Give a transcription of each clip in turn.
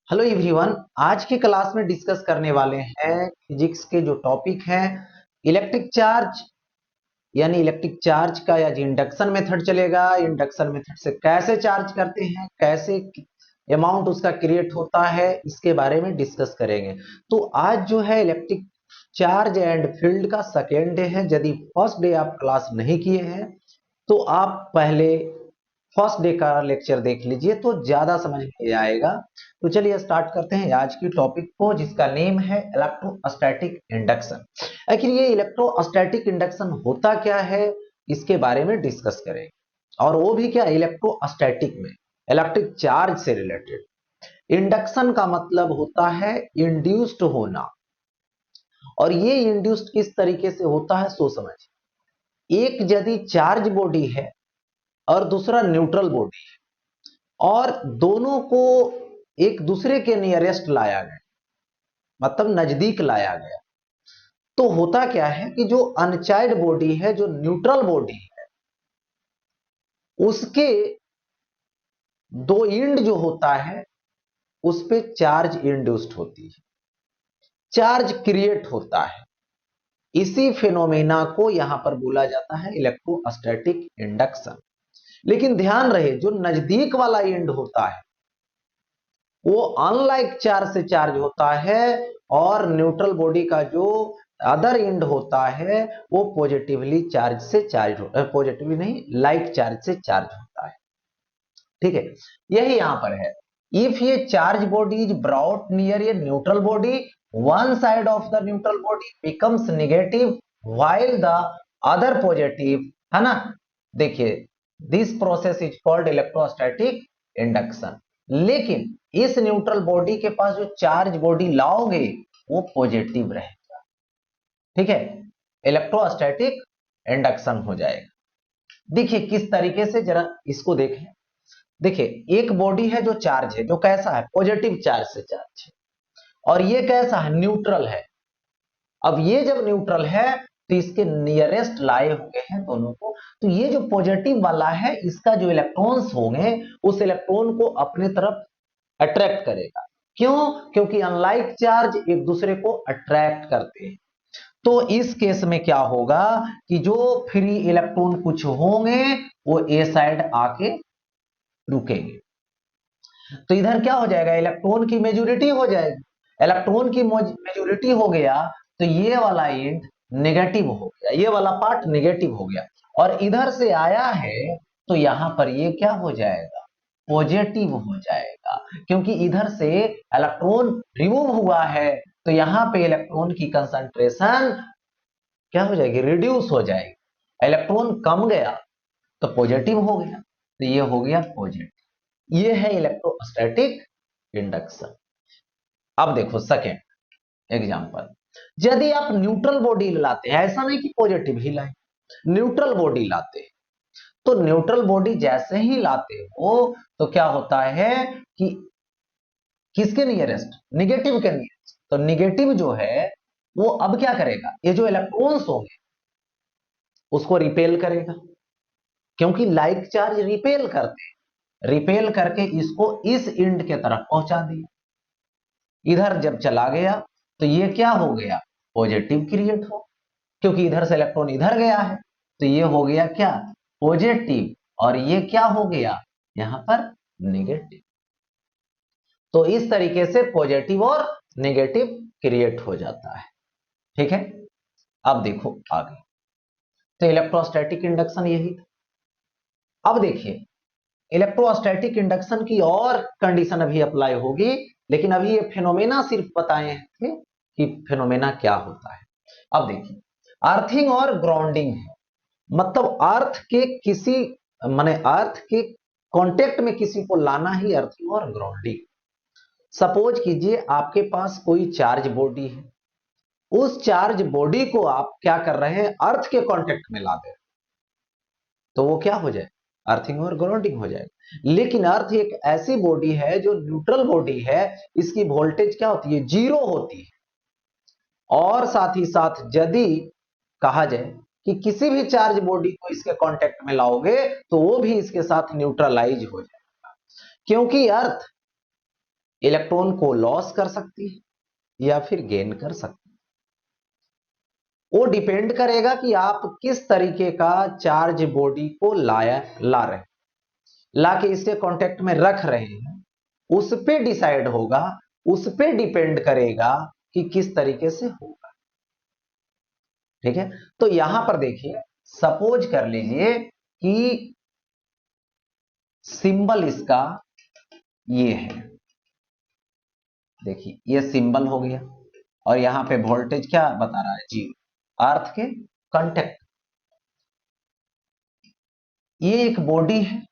Hello everyone. आज की class में डिस्कस करने वाले हैं फिजिक्स के जो टॉपिक हैं इलेक्ट्रिक चार्ज, यानी इलेक्ट्रिक चार्ज का या इंडक्शन मेथड चलेगा। इंडक्शन मेथड से कैसे चार्ज करते हैं, कैसे अमाउंट उसका क्रिएट होता है, इसके बारे में डिस्कस करेंगे। तो आज जो है इलेक्ट्रिक चार्ज एंड फील्ड का सेकेंड डे है। यदि फर्स्ट डे आप क्लास नहीं किए हैं तो आप पहले फर्स्ट डे का लेक्चर देख लीजिए तो ज्यादा समझ में आएगा। तो चलिए स्टार्ट करते हैं आज की टॉपिक को, जिसका नेम है इलेक्ट्रोस्टैटिक इंडक्शन। आखिर ये इलेक्ट्रोस्टैटिक इंडक्शन होता क्या है, इसके बारे में डिस्कस करेंगे। और वो भी क्या, इलेक्ट्रोस्टैटिक में इलेक्ट्रिक चार्ज से रिलेटेड। इंडक्शन का मतलब होता है इंड्यूस्ड होना, और ये इंड्यूस्ड किस तरीके से होता है सो समझ। एक यदि चार्ज बॉडी है और दूसरा न्यूट्रल बॉडी है, और दोनों को एक दूसरे के नियरेस्ट लाया गया, मतलब नजदीक लाया गया, तो होता क्या है कि जो अनचार्ज बॉडी है, जो न्यूट्रल बॉडी है, उसके दो इंड जो होता है उस पे चार्ज इंड्यूस्ड होती है, चार्ज क्रिएट होता है। इसी फिनोमेना को यहां पर बोला जाता है इलेक्ट्रोस्टैटिक इंडक्शन। लेकिन ध्यान रहे, जो नजदीक वाला इंड होता है वो अनलाइक चार्ज से चार्ज होता है, और न्यूट्रल बॉडी का जो अदर इंड होता है वो पॉजिटिवली चार्ज से चार्ज होता है, पॉजिटिवली नहीं, लाइक चार्ज से चार्ज होता है। ठीक है, यही यहां पर है। इफ ये charge body is brought near a neutral body, one side of the neutral body becomes negative while the other positive, है ना। देखिए, this process is called electrostatic induction. लेकिन इस न्यूट्रल बॉडी के पास जो चार्ज बॉडी लाओगे वो पॉजिटिव रहेगा। ठीक है, इलेक्ट्रोस्टैटिक इंडक्शन हो जाएगा। देखिए किस तरीके से, जरा इसको देखें। देखिए, एक बॉडी है जो चार्ज है, जो कैसा है, पॉजिटिव चार्ज से चार्ज है, और ये कैसा है, न्यूट्रल है। अब ये जब न्यूट्रल है तो इसके नियरेस्ट लाए हुए हैं दोनों को, तो ये जो पॉजिटिव वाला है इसका जो इलेक्ट्रॉन्स होंगे उस इलेक्ट्रॉन को अपने तरफ अट्रैक्ट करेगा। क्यों? क्योंकि अनलाइक चार्ज एक दूसरे को अट्रैक्ट करते हैं। तो इस केस में क्या होगा कि जो फ्री इलेक्ट्रॉन कुछ होंगे वो ए साइड आके रुकेंगे। तो इधर क्या हो जाएगा, इलेक्ट्रॉन की मेजोरिटी हो जाएगी। इलेक्ट्रॉन की मेजोरिटी हो गया तो ये वाला एंड नेगेटिव हो गया, ये वाला पार्ट नेगेटिव हो गया। और इधर से आया है तो यहां पर ये क्या हो जाएगा, पॉजिटिव हो जाएगा। क्योंकि इधर से इलेक्ट्रॉन रिमूव हुआ है तो यहां पे इलेक्ट्रॉन की कंसंट्रेशन क्या हो जाएगी, रिड्यूस हो जाएगी। इलेक्ट्रॉन कम गया तो पॉजिटिव हो गया, तो ये हो गया पॉजिटिव। ये है इलेक्ट्रोस्टैटिक इंडक्शन। अब देखो सेकेंड एग्जांपल। यदि आप न्यूट्रल बॉडी लाते हैं, ऐसा नहीं कि पॉजिटिव ही लाए, न्यूट्रल बॉडी लाते हैं, तो न्यूट्रल बॉडी जैसे ही लाते हो तो क्या होता है कि किसके नियरेस्ट, निगेटिव के नियरेस्ट। तो निगेटिव जो है वो अब क्या करेगा, ये जो इलेक्ट्रॉन्स होंगे उसको रिपेल करेगा, क्योंकि लाइक चार्ज रिपेल करते हैं। रिपेल करके इसको इस इंड के तरफ पहुंचा दिया। इधर जब चला गया तो ये क्या हो गया, पॉजिटिव क्रिएट हो, क्योंकि इधर से इलेक्ट्रॉन इधर गया है तो ये हो गया क्या, पॉजिटिव। और ये क्या हो गया यहां पर, नेगेटिव। तो इस तरीके से पॉजिटिव और नेगेटिव क्रिएट हो जाता है। ठीक है, अब देखो आगे। तो इलेक्ट्रोस्टैटिक इंडक्शन यही था। अब देखिए, इलेक्ट्रोस्टैटिक इंडक्शन की और कंडीशन अभी अप्लाई होगी, लेकिन अभी ये फिनोमेना सिर्फ बताए थे कि फिनोमेना क्या होता है। अब देखिए, अर्थिंग और ग्राउंडिंग है, मतलब अर्थ के किसी, माने अर्थ के कांटेक्ट में किसी को लाना ही अर्थिंग और ग्राउंडिंग। सपोज कीजिए आपके पास कोई चार्ज बॉडी है, उस चार्ज बॉडी को आप क्या कर रहे हैं, अर्थ के कांटेक्ट में ला दे रहे हैं, तो वो क्या हो जाए, अर्थिंग और ग्राउंडिंग हो जाएगा। लेकिन अर्थ एक ऐसी बॉडी है जो न्यूट्रल बॉडी है, इसकी वोल्टेज क्या होती है, जीरो होती है। और साथ ही साथ यदि कहा जाए कि किसी भी चार्ज बॉडी को इसके कांटेक्ट में लाओगे तो वो भी इसके साथ न्यूट्रलाइज हो जाएगा, क्योंकि अर्थ इलेक्ट्रॉन को लॉस कर सकती है या फिर गेन कर सकती है। वो डिपेंड करेगा कि आप किस तरीके का चार्ज बॉडी को ला रहे हैं, ला के इसके कांटेक्ट में रख रहे हैं, उस पे डिसाइड होगा, उस पे डिपेंड करेगा कि किस तरीके से होगा। ठीक है, तो यहां पर देखिए, सपोज कर लीजिए कि सिंबल इसका ये है, देखिए ये सिंबल हो गया, और यहां पे वोल्टेज क्या बता रहा है, जीरो, अर्थ के कांटेक्ट। ये एक बॉडी है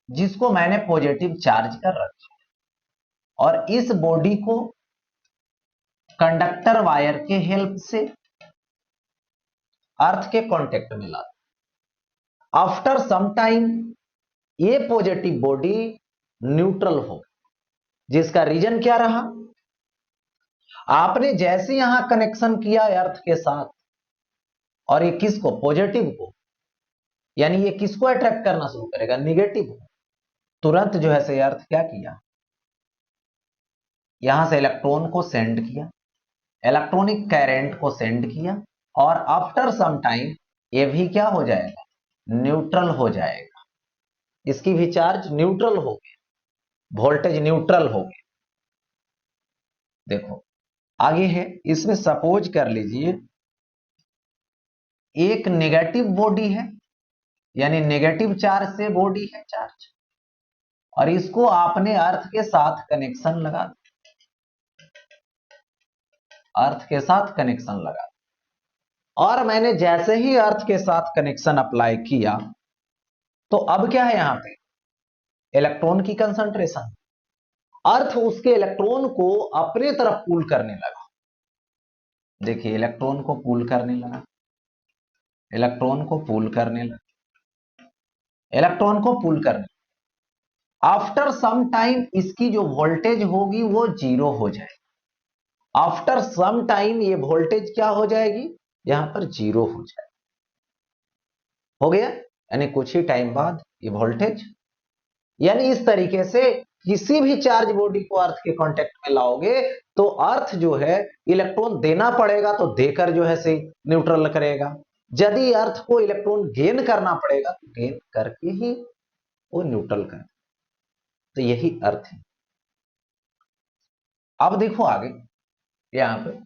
जिसको मैंने पॉजिटिव चार्ज कर रखा है, और इस बॉडी को कंडक्टर वायर के हेल्प से अर्थ के कांटेक्ट में लाता। आफ्टर सम टाइम ये पॉजिटिव बॉडी न्यूट्रल हो, जिसका रीजन क्या रहा, आपने जैसे यहां कनेक्शन किया अर्थ के साथ, और ये किसको, पॉजिटिव को, यानी ये किसको अट्रैक्ट करना शुरू करेगा, निगेटिव को। तुरंत जो है से अर्थ क्या किया, यहां से इलेक्ट्रॉन को सेंड किया, इलेक्ट्रॉनिक करंट को सेंड किया, और आफ्टर सम टाइम ये भी क्या हो जाएगा, न्यूट्रल हो जाएगा। इसकी भी चार्ज न्यूट्रल हो गया, वोल्टेज न्यूट्रल हो गया। देखो आगे है, इसमें सपोज कर लीजिए एक नेगेटिव बॉडी है, यानी नेगेटिव चार्ज से बॉडी है चार्ज, और इसको आपने अर्थ के साथ कनेक्शन लगा दिया, अर्थ के साथ कनेक्शन लगा दिया, और मैंने जैसे ही अर्थ के साथ कनेक्शन अप्लाई किया, तो अब क्या है, यहां पे इलेक्ट्रॉन की कंसंट्रेशन, अर्थ उसके इलेक्ट्रॉन को अपने तरफ पुल करने लगा। देखिए इलेक्ट्रॉन को पुल करने लगा, इलेक्ट्रॉन को पुल करने लगा, इलेक्ट्रॉन को पुल करने, आफ्टर सम टाइम इसकी जो वोल्टेज होगी वो जीरो हो जाएगी। आफ्टर सम टाइम ये वोल्टेज क्या हो जाएगी, यहां पर जीरो हो जाएगी, हो गया, यानी कुछ ही टाइम बाद ये वोल्टेज, यानी इस तरीके से किसी भी चार्ज बॉडी को अर्थ के कांटेक्ट में लाओगे तो अर्थ जो है इलेक्ट्रॉन देना पड़ेगा, तो देकर जो है से न्यूट्रल करेगा। यदि अर्थ को इलेक्ट्रॉन गेन करना पड़ेगा तो गेन करके ही वो न्यूट्रल करेगा। तो यही अर्थ है। अब देखो आगे यहां पे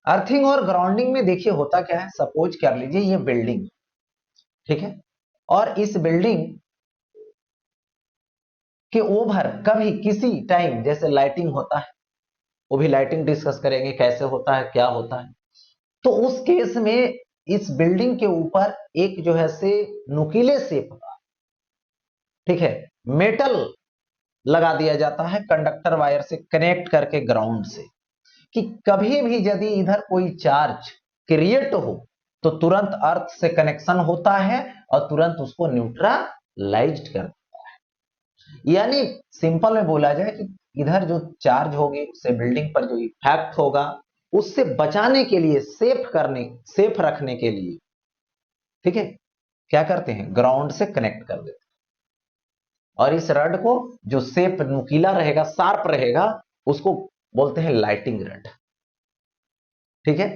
अर्थिंग और ग्राउंडिंग में देखिए होता क्या है, सपोज कर लीजिए ये बिल्डिंग, ठीक है, और इस बिल्डिंग के ओवर कभी किसी टाइम जैसे लाइटिंग होता है, वो भी लाइटिंग डिस्कस करेंगे कैसे होता है क्या होता है, तो उस केस में इस बिल्डिंग के ऊपर एक जो है से नुकीले शेप का, ठीक है, मेटल लगा दिया जाता है कंडक्टर वायर से कनेक्ट करके ग्राउंड से, कि कभी भी यदि इधर कोई चार्ज क्रिएट हो तो तुरंत अर्थ से कनेक्शन होता है और तुरंत उसको न्यूट्रलाइज्ड कर देता है। यानी सिंपल में बोला जाए कि इधर जो चार्ज होगी उससे बिल्डिंग पर जो इफेक्ट होगा उससे बचाने के लिए, सेफ रखने के लिए, ठीक है, क्या करते हैं, ग्राउंड से कनेक्ट कर देते हैं, और इस रड को जो शेप नुकीला रहेगा, शार्प रहेगा, उसको बोलते हैं लाइटिंग रड। ठीक है,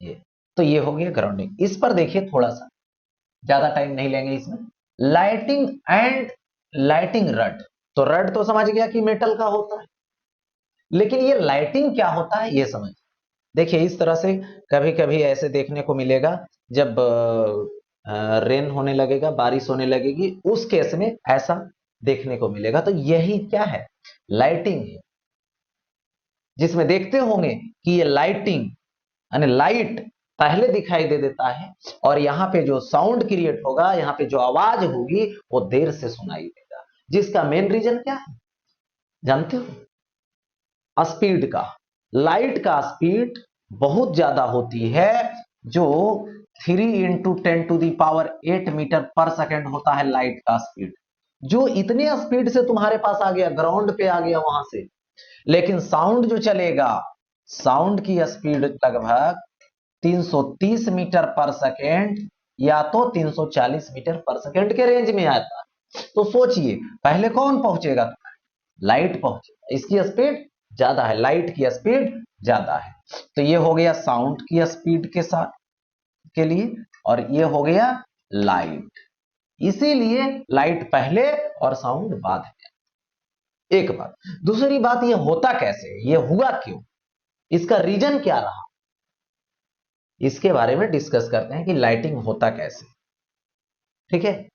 ये तो ये हो गया ग्राउंडिंग। इस पर देखिए थोड़ा सा, ज्यादा टाइम नहीं लेंगे इसमें। लाइटिंग एंड लाइटिंग रड, तो रड तो समझ गया कि मेटल का होता है, लेकिन ये लाइटिंग क्या होता है ये समझ। देखिए इस तरह से कभी कभी ऐसे देखने को मिलेगा, जब रेन होने लगेगा, बारिश होने लगेगी, उस केस में ऐसा देखने को मिलेगा। तो यही क्या है, लाइटिंग है, जिसमें देखते होंगे कि ये लाइटिंग यानी लाइट पहले दिखाई दे देता है, और यहां पे जो साउंड क्रिएट होगा, यहां पे जो आवाज होगी वो देर से सुनाई देगा। जिसका मेन रीजन क्या है जानते हो, स्पीड का। लाइट का स्पीड बहुत ज्यादा होती है, जो 3 × 10⁸ मीटर पर सेकेंड होता है लाइट का स्पीड, जो इतने स्पीड से तुम्हारे पास आ गया, ग्राउंड पे आ गया वहां से। लेकिन साउंड जो चलेगा, साउंड की स्पीड लगभग 330 मीटर पर सेकेंड या तो 340 मीटर पर सेकेंड के रेंज में आता है। तो सोचिए पहले कौन पहुंचेगा, लाइट पहुंचेगा। इसकी स्पीड ज्यादा है, लाइट की स्पीड ज्यादा है। तो ये हो गया साउंड की स्पीड के साथ के लिए, और ये हो गया लाइट, इसीलिए लाइट पहले और साउंड बाद है। एक बात। दूसरी बात, ये होता कैसे, ये हुआ क्यों, इसका रीजन क्या रहा, इसके बारे में डिस्कस करते हैं कि लाइटिंग होता कैसे। ठीक है,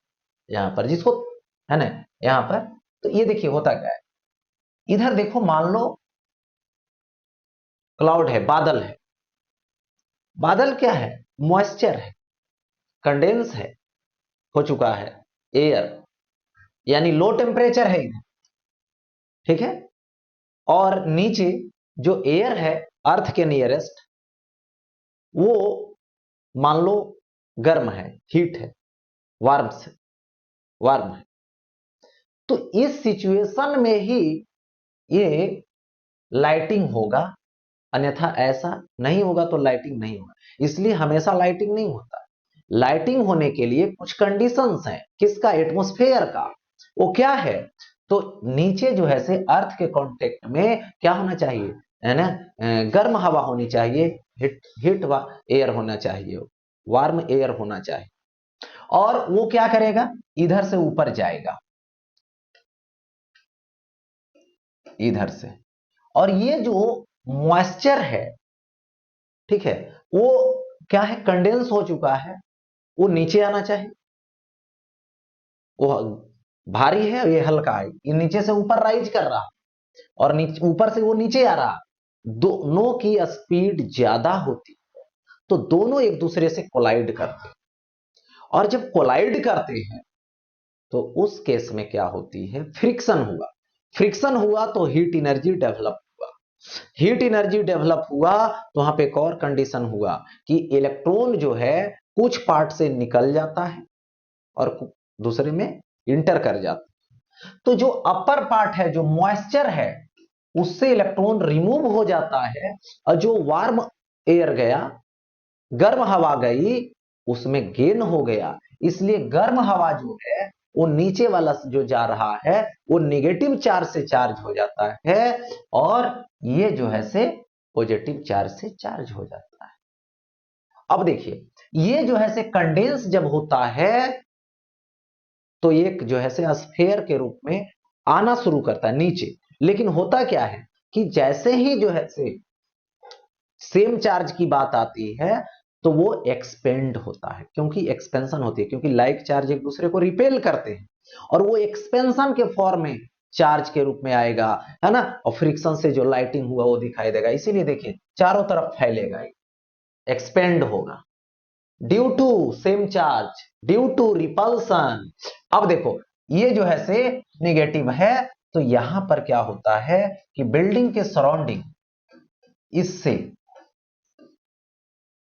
यहां पर जिसको है ना, यहां पर तो ये देखिए होता क्या है। इधर देखो, मान लो क्लाउड है, बादल है। बादल क्या है, मॉइस्चर है, कंडेंस है, हो चुका है एयर, यानी लो टेम्परेचर है इधर। ठीक है, और नीचे जो एयर है अर्थ के नियरेस्ट, वो मान लो गर्म है, हीट है, वार्म से वार्म है। तो इस सिचुएशन में ही ये लाइटिंग होगा, अन्यथा ऐसा नहीं होगा तो लाइटिंग नहीं होगा। इसलिए हमेशा लाइटिंग नहीं होता। लाइटिंग होने के लिए कुछ कंडीशंस हैं, किसका, एटमॉस्फेयर का। वो क्या है, तो नीचे जो है से अर्थ के कांटेक्ट में क्या होना चाहिए, है ना, गर्म हवा होनी चाहिए, हीट एयर होना चाहिए, वार्म एयर होना चाहिए। और वो क्या करेगा, इधर से ऊपर जाएगा, इधर से। और ये जो मॉइस्चर है, ठीक है, वो क्या है, कंडेंस हो चुका है, वो नीचे आना चाहिए। वो भारी है, ये हल्का है, ये नीचे से ऊपर राइज कर रहा, और नीचे ऊपर से वो नीचे आ रहा। दोनों की स्पीड ज्यादा होती, तो दोनों एक दूसरे से कोलाइड करते हैं। और जब कोलाइड करते हैं तो उस केस में क्या होती है, फ्रिक्शन हुआ। फ्रिक्शन हुआ तो हीट एनर्जी डेवलप हुआ। हीट एनर्जी डेवलप हुआ तो वहां पे एक और कंडीशन हुआ कि इलेक्ट्रॉन जो है कुछ पार्ट से निकल जाता है और दूसरे में इंटर कर जाता है। तो जो अपर पार्ट है, जो मॉइस्चर है, उससे इलेक्ट्रॉन रिमूव हो जाता है, और जो वार्म एयर गया, गर्म हवा गई, उसमें गेन हो गया। इसलिए गर्म हवा जो है वो नीचे वाला जो जा रहा है वो निगेटिव चार्ज से चार्ज हो जाता है, और ये जो है से पॉजिटिव चार्ज से चार्ज हो जाता है। अब देखिए, ये जो है से कंडेंस जब होता है तो एक जो है से स्फीयर के रूप में आना शुरू करता है नीचे। लेकिन होता क्या है कि जैसे ही जो है से सेम चार्ज की बात आती है तो वो एक्सपेंड होता है, क्योंकि एक्सपेंशन होती है, क्योंकि लाइक चार्ज एक दूसरे को रिपेल करते हैं, और वो एक्सपेंशन के फॉर्म में चार्ज के रूप में आएगा, है ना, और फ्रिक्शन से जो लाइटिंग हुआ वो दिखाई देगा। इसीलिए देखिए चारों तरफ फैलेगा, एक्सपेंड होगा due to same charge, due to repulsion. अब देखो, ये जो है से निगेटिव है, तो यहां पर क्या होता है कि बिल्डिंग के सराउंडिंग, इससे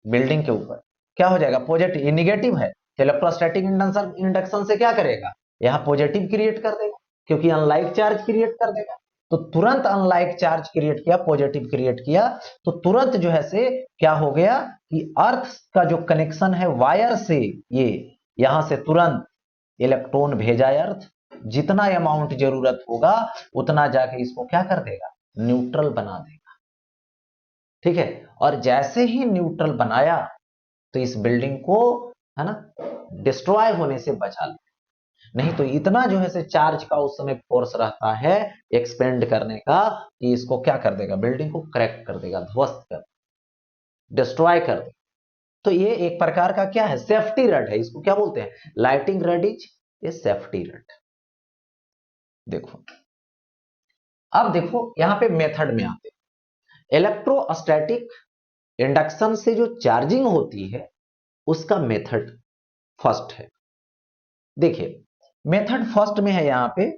बिल्डिंग के ऊपर क्या हो जाएगा, पॉजिटिव, ये निगेटिव है, तो इलेक्ट्रोस्टैटिक इंडक्शन से क्या करेगा, यहां पॉजिटिव क्रिएट कर देगा, क्योंकि अनलाइक चार्ज क्रिएट कर देगा। तो तुरंत अनलाइक चार्ज क्रिएट किया, पॉजिटिव क्रिएट किया, तो तुरंत जो है से क्या हो गया कि अर्थ का जो कनेक्शन है वायर से, ये यहां से तुरंत इलेक्ट्रॉन भेजा अर्थ, जितना अमाउंट जरूरत होगा उतना जाके इसको क्या कर देगा, न्यूट्रल बना देगा। ठीक है, और जैसे ही न्यूट्रल बनाया तो इस बिल्डिंग को, है ना, डिस्ट्रॉय होने से बचा ले। नहीं तो इतना जो है से चार्ज का उस समय फोर्स रहता है एक्सपेंड करने का कि इसको क्या कर देगा, बिल्डिंग को क्रैक कर देगा, ध्वस्त कर, डिस्ट्रॉय कर देगा। तो ये एक प्रकार का क्या है, सेफ्टी रड है, इसको क्या बोलते हैं, lightning rod is a safety rod. देखो, अब देखो यहां पे मेथड में आते हैं। इलेक्ट्रोस्टैटिक इंडक्शन से जो चार्जिंग होती है उसका मेथड फर्स्ट है। देखिए, मेथड फर्स्ट में है, यहां पे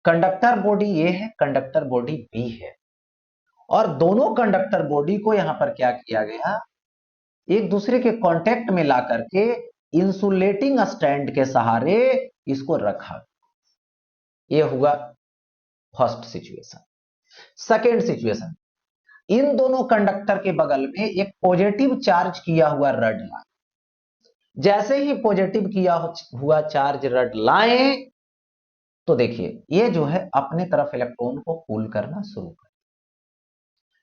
कंडक्टर बॉडी ए है, कंडक्टर बॉडी बी है, और दोनों कंडक्टर बॉडी को यहां पर क्या किया गया, एक दूसरे के कांटेक्ट में ला करके इंसुलेटिंग स्टैंड के सहारे इसको रखा। यह हुआ फर्स्ट सिचुएशन। सेकेंड सिचुएशन, इन दोनों कंडक्टर के बगल में एक पॉजिटिव चार्ज किया हुआ रड ला। जैसे ही पॉजिटिव किया हुआ चार्ज रड लाए तो देखिए ये जो है अपने तरफ इलेक्ट्रॉन को पुल करना शुरू कर,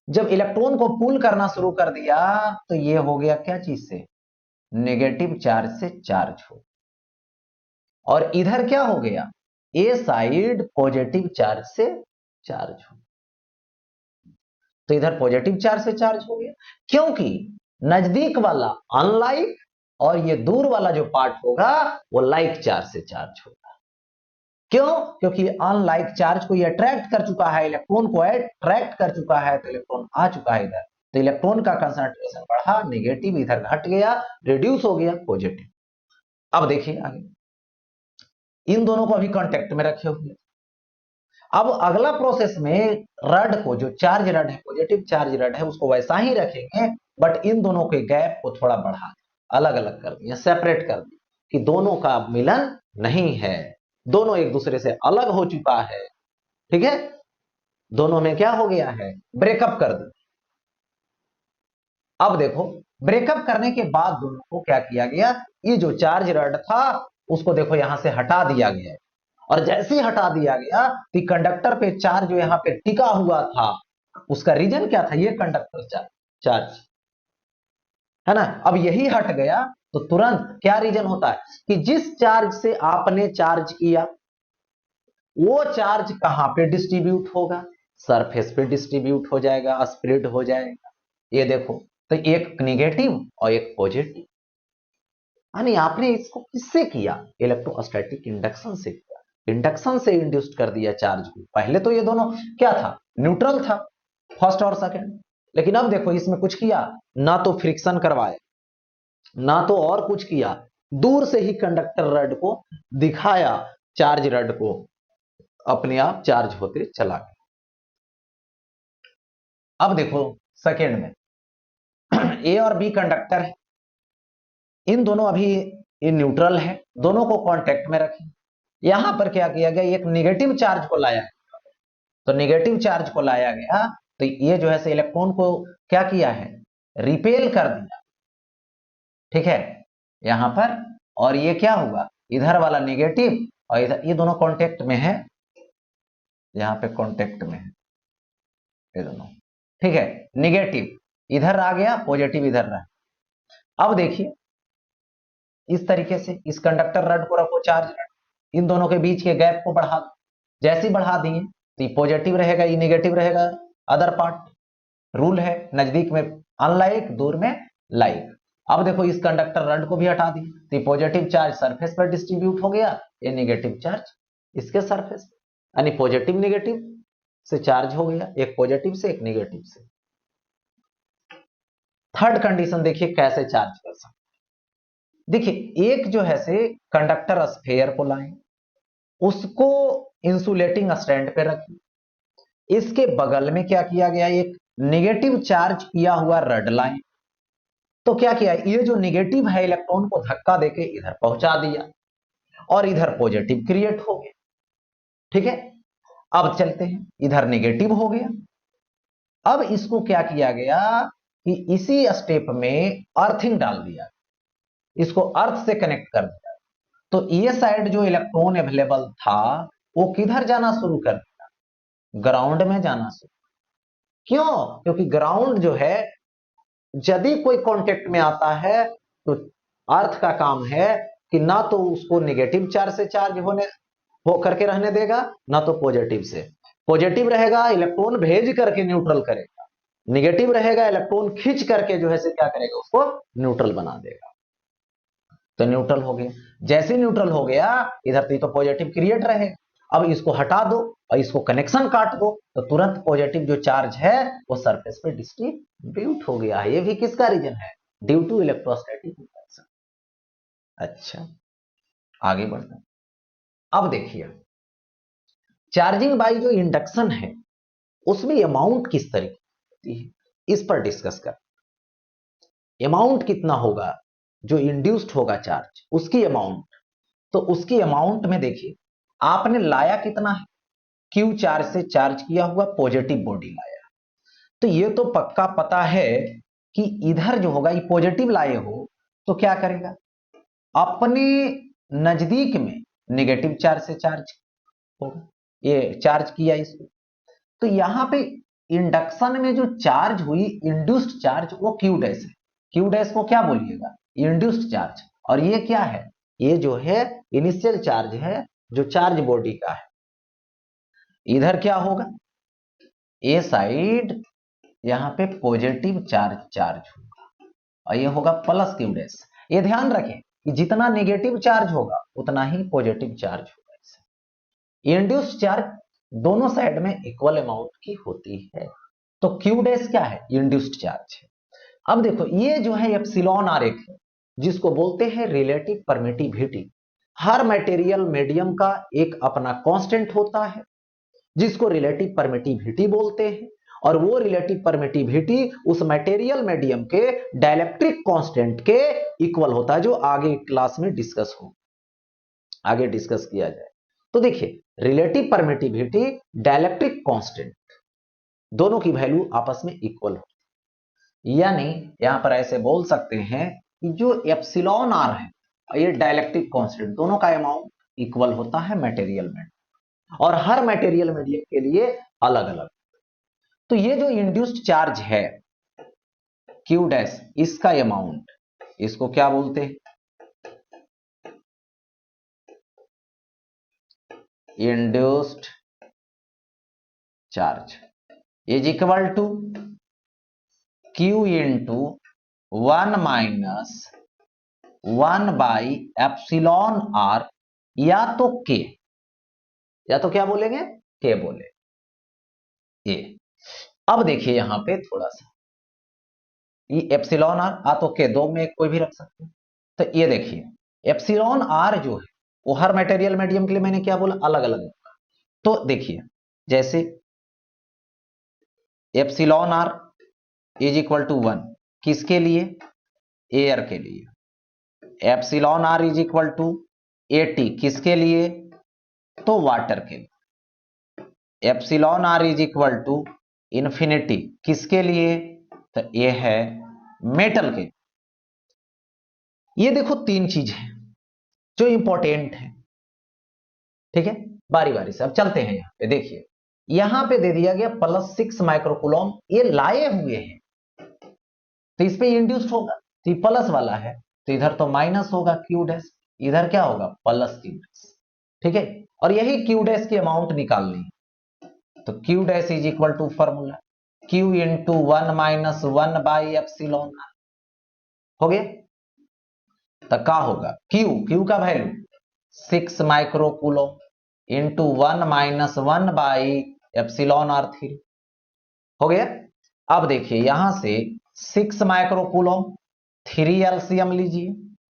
जब इलेक्ट्रॉन को पुल करना शुरू कर दिया तो ये हो गया क्या चीज से, नेगेटिव चार्ज से चार्ज हो, और इधर क्या हो गया, ए साइड पॉजिटिव चार्ज से चार्ज हो, तो इधर पॉजिटिव चार्ज से चार्ज हो गया, क्योंकि नजदीक वाला अनलाइक और ये दूर वाला जो पार्ट होगा वो लाइक चार्ज से चार्ज होगा। क्यों, क्योंकि अनलाइक चार्ज को ये अट्रैक्ट कर चुका है, इलेक्ट्रॉन को अट्रैक्ट कर चुका है, तो इलेक्ट्रॉन आ चुका है इधर, तो इलेक्ट्रॉन का कंसंट्रेशन बढ़ा, नेगेटिव इधर घट गया, रिड्यूस हो गया पॉजिटिव। अब देखिए आगे, इन दोनों को अभी कांटेक्ट में रखे हुए, अब अगला प्रोसेस में रड को, जो चार्ज रड है, पॉजिटिव चार्ज रड है, उसको वैसा ही रखेंगे, बट इन दोनों के गैप को थोड़ा बढ़ा दिया, अलग अलग कर दिया, सेपरेट कर दिया, कि दोनों का मिलन नहीं है, दोनों एक दूसरे से अलग हो चुका है, ठीक है, दोनों में क्या हो गया है, ब्रेकअप कर दिया। अब देखो ब्रेकअप करने के बाद दोनों को क्या किया गया, ये जो चार्ज रड था उसको देखो यहां से हटा दिया गया, और जैसे ही हटा दिया गया तो कंडक्टर पे चार्ज जो यहां पे टिका हुआ था, उसका रीजन क्या था, ये कंडक्टर चार्ज है ना, अब यही हट गया तो तुरंत क्या रीजन होता है कि जिस चार्ज से आपने चार्ज किया वो चार्ज कहां पे डिस्ट्रीब्यूट होगा, सरफेस पे डिस्ट्रीब्यूट हो जाएगा, स्प्रेड हो जाएगा, ये देखो, तो एक नेगेटिव और एक पॉजिटिव, यानी आपने इसको किससे किया, इलेक्ट्रोस्टैटिक इंडक्शन से किया, इंडक्शन से इंड्यूस्ड कर दिया चार्ज को। पहले तो ये दोनों क्या था, न्यूट्रल था, फर्स्ट और सेकंड, लेकिन अब देखो इसमें कुछ किया, ना तो फ्रिक्शन करवाया, ना तो और कुछ किया, दूर से ही कंडक्टर रड को दिखाया, चार्ज रड को अपने आप चार्ज होते चला गया। अब देखो सेकेंड में ए और बी कंडक्टर है, इन दोनों अभी ये न्यूट्रल है, दोनों को कांटेक्ट में रखें, यहां पर क्या किया गया, एक नेगेटिव चार्ज को लाया, तो नेगेटिव चार्ज को लाया गया, तो ये जो है से इलेक्ट्रॉन को क्या किया है, रिपेल कर दिया, ठीक है, यहां पर, और ये क्या हुआ, इधर वाला नेगेटिव और इधर, ये दोनों कांटेक्ट में है, यहां पे कांटेक्ट में है ये दोनों, ठीक है, नेगेटिव इधर आ गया, पॉजिटिव इधर रहा। अब देखिए इस तरीके से इस कंडक्टर रड को रखो, चार्ज रड, इन दोनों के बीच के गैप को बढ़ा दो, जैसे ही बढ़ा दिए तो ये पॉजिटिव रहेगा, ये नेगेटिव रहेगा, अदर पार्ट, रूल है नजदीक में अनलाइक, दूर में लाइक। अब देखो इस कंडक्टर रड को भी हटा दिए तो ये पॉजिटिव चार्ज सरफेस पर डिस्ट्रीब्यूट हो गया, ये नेगेटिव चार्ज इसके सरफेस, यानी पॉजिटिव नेगेटिव से चार्ज हो गया, एक पॉजिटिव से एक नेगेटिव से। थर्ड कंडीशन देखिए कैसे चार्ज कर सकते, देखिए एक जो है से कंडक्टर स्फेयर को लाएं, उसको इंसुलेटिंग स्टैंड पे रखें, इसके बगल में क्या किया गया, एक नेगेटिव चार्ज किया हुआ रड लाएं, तो क्या किया, ये जो नेगेटिव है इलेक्ट्रॉन को धक्का देके इधर पहुंचा दिया, और इधर पॉजिटिव क्रिएट हो गया, ठीक है। अब चलते हैं, इधर नेगेटिव हो गया, अब इसको क्या किया गया कि इसी स्टेप में अर्थिंग डाल दिया, इसको अर्थ से कनेक्ट कर दिया, तो ये साइड जो इलेक्ट्रॉन अवेलेबल था वो किधर जाना शुरू कर दिया, ग्राउंड में जाना शुरू। क्यों, क्योंकि ग्राउंड जो है यदि कोई कांटेक्ट में आता है तो अर्थ का काम है कि ना तो उसको नेगेटिव चार्ज से चार्ज हो करके रहने देगा, ना तो पॉजिटिव से, पॉजिटिव रहेगा इलेक्ट्रॉन भेज करके न्यूट्रल करेगा, नेगेटिव रहेगा इलेक्ट्रॉन खींच करके जो है से क्या करेगा, उसको न्यूट्रल बना देगा, तो न्यूट्रल हो गया, जैसे न्यूट्रल हो गया इधर तो पॉजिटिव क्रिएट रहे, अब इसको हटा दो और इसको कनेक्शन काट दो, तो तुरंत पॉजिटिव जो चार्ज है वो सरफेस पे डिस्ट्रीब्यूट हो गया है, ये भी किसका रीजन है, ड्यू टू इलेक्ट्रोस्टैटिक इंडक्शन। अच्छा आगे बढ़ते हैं, अब देखिए चार्जिंग बाई जो इंडक्शन है उसमें अमाउंट किस तरीके होती है, इस पर डिस्कस कर, अमाउंट कितना होगा जो इंड्यूस्ड होगा चार्ज, उसकी अमाउंट, तो उसकी अमाउंट में देखिए आपने लाया कितना है, क्यू चार्ज से चार्ज किया हुआ पॉजिटिव बॉडी लाया, तो ये तो पक्का पता है कि इधर जो होगा ये पॉजिटिव लाए हो तो क्या करेगा, अपने नजदीक में नेगेटिव चार्ज से चार्ज होगा, ये चार्ज किया इसको। तो यहां पे इंडक्शन में जो चार्ज हुई इंड्यूस्ड चार्ज वो क्यू डैश है। क्यू डैश को क्या बोलिएगा, इंड्यूस्ड चार्ज। और ये क्या है, ये जो है इनिशियल चार्ज है जो चार्ज बॉडी का है। इधर क्या होगा, ए साइड यहां पे पॉजिटिव चार्ज होगा और ये होगा प्लस क्यू डैश। ये ध्यान रखें कि जितना नेगेटिव चार्ज होगा उतना ही पॉजिटिव चार्ज होगा। इससे इंड्यूस्ड चार्ज दोनों साइड में इक्वल अमाउंट की होती है। तो क्यू डैश क्या है, इंड्यूस्ड चार्ज है। अब देखो ये जो है एप्सिलॉन आर एक है जिसको बोलते हैं रिलेटिव परमिटिविटी। हर मटेरियल मीडियम का एक अपना कांस्टेंट होता है जिसको रिलेटिव परमिटिविटी बोलते हैं, और वो रिलेटिव परमिटिविटी उस मटेरियल मीडियम के डाइलेक्ट्रिक कांस्टेंट के इक्वल होता है, जो आगे क्लास में डिस्कस हो, आगे डिस्कस किया जाए। तो देखिए रिलेटिव परमिटिविटी, डाइलेक्ट्रिक कांस्टेंट दोनों की वैल्यू आपस में इक्वल हो, यानी यहां पर ऐसे बोल सकते हैं कि जो एप्सिलॉन आर है ये डाइलेक्ट्रिक कांस्टेंट दोनों का अमाउंट इक्वल होता है मटेरियल में, और हर मटेरियल मीडियम के लिए अलग अलग। तो ये जो इंड्यूस्ड चार्ज है क्यू डैश, इसका अमाउंट, इसको क्या बोलते हैं, induced charge is equal to Q into 1 minus 1 by epsilon r, या तो के, या तो क्या बोलेंगे, के बोले ये। अब देखिए यहां पे थोड़ा सा ये एप्सिलॉन आर आ तो के, दो में कोई भी रख सकते हैं। तो ये देखिए एप्सिलॉन आर जो है वो हर मटेरियल मीडियम के लिए मैंने क्या बोला, अलग अलग होगा। तो देखिए जैसे epsilon r is equal to 1 किसके लिए, एयर के लिए। Epsilon r is equal to 80 किसके लिए, तो वाटर के लिए। Epsilon r is equal to infinity किसके लिए, तो ये है मेटल के। ये देखो तीन चीज है जो इंपॉर्टेंट है, ठीक है। बारी बारी से अब चलते हैं, यहां पे देखिए, यहां पे दे दिया गया +6 माइक्रोकूलम, ये लाए हुए हैं तो इस पे इंड्यूस्ड होगा, तो ये प्लस वाला है तो इधर तो माइनस होगा क्यू डैश, इधर क्या होगा प्लस क्यू डैश, ठीक है। और यही क्यू डैश की अमाउंट निकालनी है, तो Q dash is equal to formula Q into 1 minus 1 by epsilon हो गया। तो क्या होगा, क्यू का value 6 microcoulomb into 1 minus 1 by epsilon r 3 हो गया। अब देखिए यहां से 6 माइक्रोकूलम 3 एलसीएम लीजिए,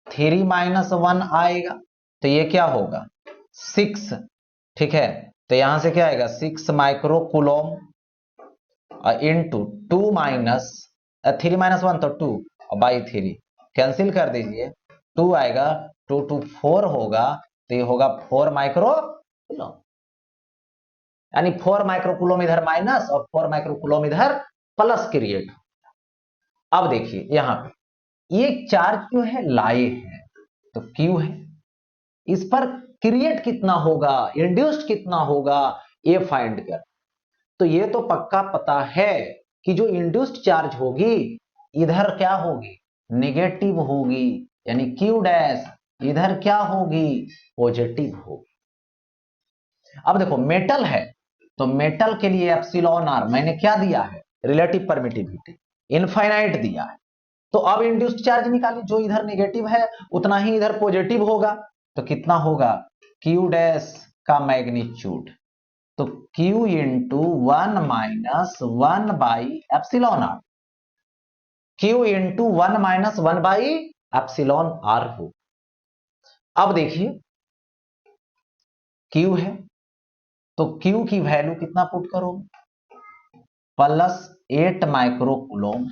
3 माइनस 1 आएगा तो ये क्या होगा 6, ठीक है। तो यहां से क्या आएगा 6 माइक्रोकूलम इंटू 2 माइनस 3 माइनस 1 तो 2 और बाई 3 कैंसिल कर दीजिए, 2 आएगा, 2 टू 4 होगा तो ये होगा 4 माइक्रोकूलम, यानी 4 माइक्रोकूलम इधर माइनस और 4 माइक्रोकूलम इधर प्लस क्रिएट। अब देखिए यहां पे ये चार्ज जो है लाए है तो क्यू है, इस पर क्रिएट कितना होगा, इंड्यूस्ड कितना होगा, ये फाइंड कर। तो ये तो पक्का पता है कि जो इंड्यूस्ड चार्ज होगी इधर क्या होगी, नेगेटिव होगी, यानी क्यू डैश इधर क्या होगी, पॉजिटिव होगी। अब देखो मेटल है तो मेटल के लिए एप्सिलॉन आर मैंने क्या दिया है, रिलेटिव परमिटिविटी इनफाइनाइट दिया है। तो अब इंड्यूस्ड चार्ज निकालिए, जो इधर नेगेटिव है उतना ही इधर पॉजिटिव होगा, तो कितना होगा क्यू डैश का मैग्नीट्यूड, तो Q into 1 minus 1 by epsilon r, Q into 1 minus 1 by epsilon r हो। अब देखिए क्यू है तो क्यू की वैल्यू कितना पुट करोगे, +8 माइक्रोकूलम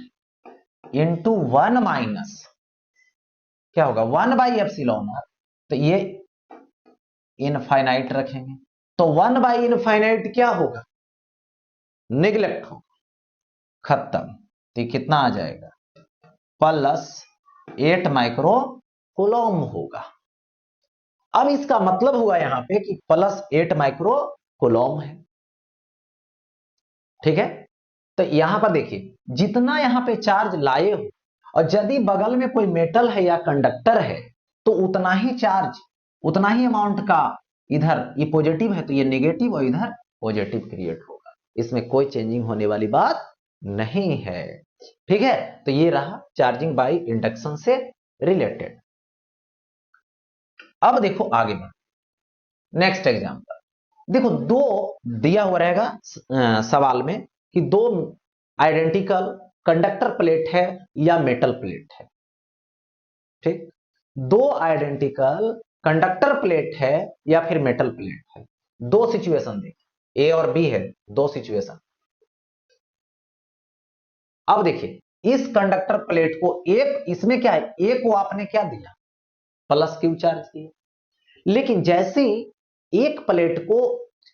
इंटू 1 माइनस क्या होगा 1 बाई एप्सिलॉन आर, तो ये इनफाइनाइट रखेंगे, तो 1 बाई इनफाइनाइट क्या होगा, निगलेक्ट होगा, खत्म। तो ये कितना आ जाएगा +8 माइक्रोकूलम होगा। अब इसका मतलब हुआ यहां पे कि +8 माइक्रो कूलम है। ठीक है, तो यहां पर देखिए जितना यहां पे चार्ज लाए हो और यदि बगल में कोई मेटल है या कंडक्टर है तो उतना ही चार्ज, उतना ही अमाउंट का, इधर ये पॉजिटिव है तो ये नेगेटिव और इधर पॉजिटिव क्रिएट होगा। इसमें कोई चेंजिंग होने वाली बात नहीं है। ठीक है, तो ये रहा चार्जिंग बाय इंडक्शन से रिलेटेड। अब देखो आगे बढ़ो, नेक्स्ट एग्जांपल देखो। दो दिया हुआ रहेगा सवाल में कि दो आइडेंटिकल कंडक्टर प्लेट है या मेटल प्लेट है। ठीक, दो आइडेंटिकल कंडक्टर प्लेट है या फिर मेटल प्लेट है। दो सिचुएशन देखिए, ए और बी है, दो सिचुएशन। अब देखिए इस कंडक्टर प्लेट को एक, इसमें क्या है, ए को आपने क्या दिया, +Q चार्ज दिया। लेकिन जैसे एक प्लेट को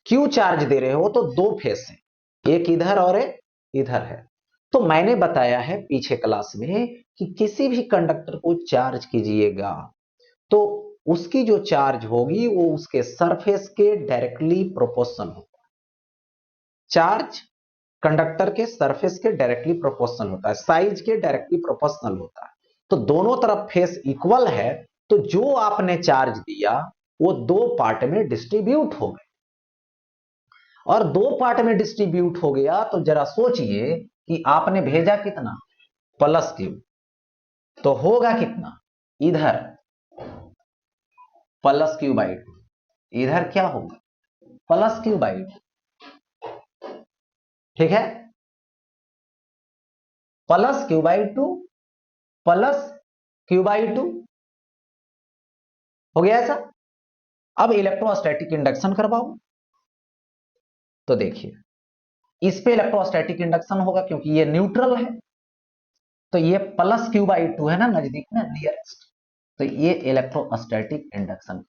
Q चार्ज दे रहे हो तो दो फेस है, एक इधर और एक इधर है। तो मैंने बताया है पीछे क्लास में कि किसी भी कंडक्टर को चार्ज कीजिएगा तो उसकी जो चार्ज होगी वो उसके सरफेस के डायरेक्टली प्रोपोर्शनल होगा। चार्ज कंडक्टर के सरफेस के डायरेक्टली प्रोपोर्शनल होता है, साइज के डायरेक्टली प्रोपोर्शनल होता है। तो दोनों तरफ फेस इक्वल है तो जो आपने चार्ज दिया वो दो पार्ट में डिस्ट्रीब्यूट हो गए। और दो पार्ट में डिस्ट्रीब्यूट हो गया तो जरा सोचिए कि आपने भेजा कितना, +Q, तो होगा कितना, इधर +Q/2, इधर क्या होगा, +Q/2। ठीक है, +Q/2 +Q/2 हो गया ऐसा। अब इलेक्ट्रोस्टैटिक इंडक्शन करवाओ तो देखिए इस पे इलेक्ट्रोस्टैटिक इंडक्शन होगा क्योंकि ये न्यूट्रल है, तो ये +Q/2 है ना, नजदीक में नियरेस्ट, तो ये इलेक्ट्रोस्टैटिक इंडक्शन।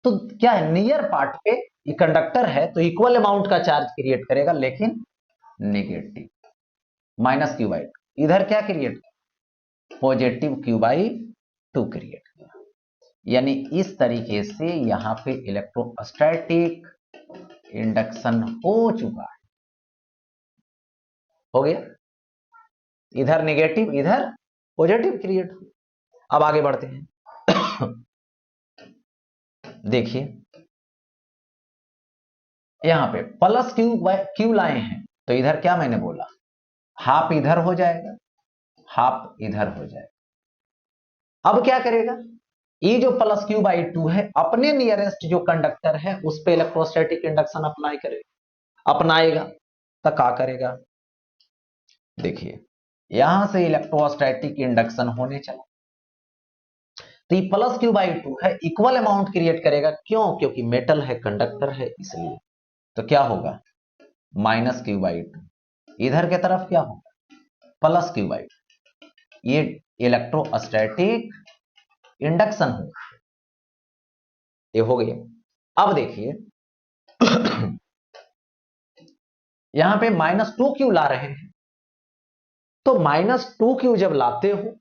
तो क्या है, नियर पार्ट पे ये कंडक्टर है तो इक्वल अमाउंट का चार्ज क्रिएट करेगा लेकिन नेगेटिव, -Q/2। इधर क्या क्रिएट, पॉजिटिव Q/2 क्रिएट किया। यानी इस तरीके से यहां पे इलेक्ट्रोस्टैटिक इंडक्शन हो चुका है, हो गया, इधर नेगेटिव इधर पॉजिटिव क्रिएट हो। अब आगे बढ़ते हैं। देखिए यहां पे +Q लाए हैं तो इधर क्या मैंने बोला, हाफ इधर हो जाएगा, हाफ इधर हो जाएगा। अब क्या करेगा, ये जो +Q/2 है अपने नियरेस्ट जो कंडक्टर है उस पे इलेक्ट्रोस्टैटिक इंडक्शन अप्लाई करेगा, अपनाएगा तो क्या करेगा, देखिए यहां से इलेक्ट्रोस्टैटिक इंडक्शन होने चला तो ये +Q/2 है, इक्वल अमाउंट क्रिएट करेगा, क्यों, क्योंकि मेटल है कंडक्टर है इसलिए। तो क्या होगा, -Q/2, इधर के तरफ क्या होगा, +Q/2। ये इलेक्ट्रोस्टैटिक इंडक्शन होगा, ये हो गया। अब देखिए यहां पे -2Q ला रहे हैं तो -2Q जब लाते हो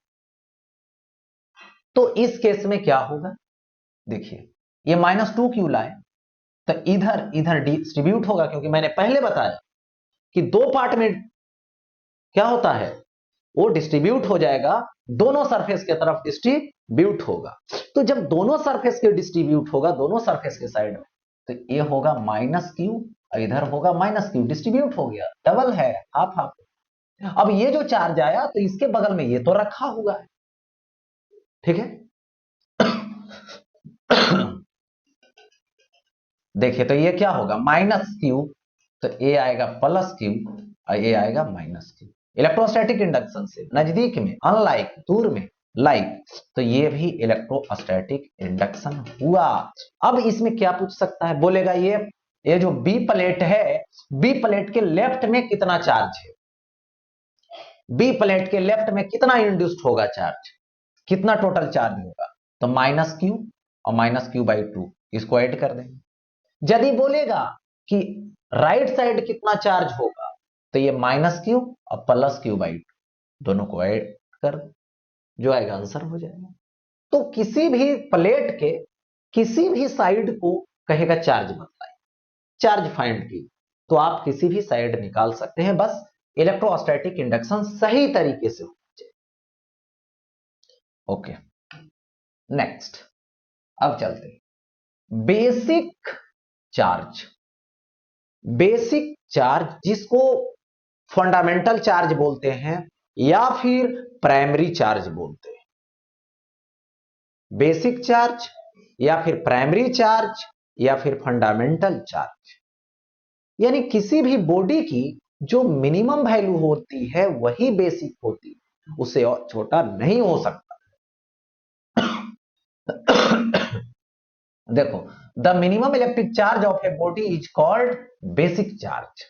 तो इस केस में क्या होगा, देखिए ये -2Q लाए तो इधर इधर डिस्ट्रीब्यूट होगा, क्योंकि मैंने पहले बताया कि दो पार्ट में क्या होता है, वो डिस्ट्रीब्यूट हो जाएगा, दोनों सरफेस के तरफ डिस्ट्रीब्यूट होगा। तो जब दोनों सरफेस के डिस्ट्रीब्यूट होगा, दोनों सरफेस के साइड में, तो ये होगा -Q और इधर होगा -Q, डिस्ट्रीब्यूट हो गया, डबल है, हाफ हाफ। अब ये जो चार्ज आया तो इसके बगल में ये तो रखा हुआ है, ठीक है। देखिए तो ये क्या होगा, -Q, तो ये आएगा +Q और ये आएगा -Q। इलेक्ट्रोस्टैटिक इंडक्शन से नजदीक में, अनलाइक दूर में लाइक, तो ये भी इलेक्ट्रोस्टैटिक इंडक्शन हुआ। अब इसमें क्या पूछ सकता है, बोलेगा ये जो बी प्लेट है, बी प्लेट के लेफ्ट में कितना चार्ज है, बी प्लेट के लेफ्ट में कितना इंड्यूस्ड होगा चार्ज, कितना टोटल चार्ज होगा, तो -Q और -Q/2 इसको ऐड कर देंगे। यदि बोलेगा कि राइट साइड कितना चार्ज होगा तो ये -Q और +Q/2 दोनों को ऐड कर, जो आएगा आंसर हो जाएगा। तो किसी भी प्लेट के किसी भी साइड को कहेगा चार्ज बताइए, चार्ज फाइंड की, तो आप किसी भी साइड निकाल सकते हैं, बस इलेक्ट्रोस्टैटिक इंडक्शन सही तरीके से होना चाहिए। ओके, नेक्स्ट, अब चलते हैं बेसिक चार्ज। बेसिक चार्ज जिसको फंडामेंटल चार्ज बोलते हैं या फिर प्राइमरी चार्ज बोलते हैं। बेसिक चार्ज या फिर प्राइमरी चार्ज या फिर फंडामेंटल चार्ज, यानी किसी भी बॉडी की जो मिनिमम वैल्यू होती है वही बेसिक होती है, उससे और छोटा नहीं हो सकता। देखो, the minimum electric charge of a body is called basic charge.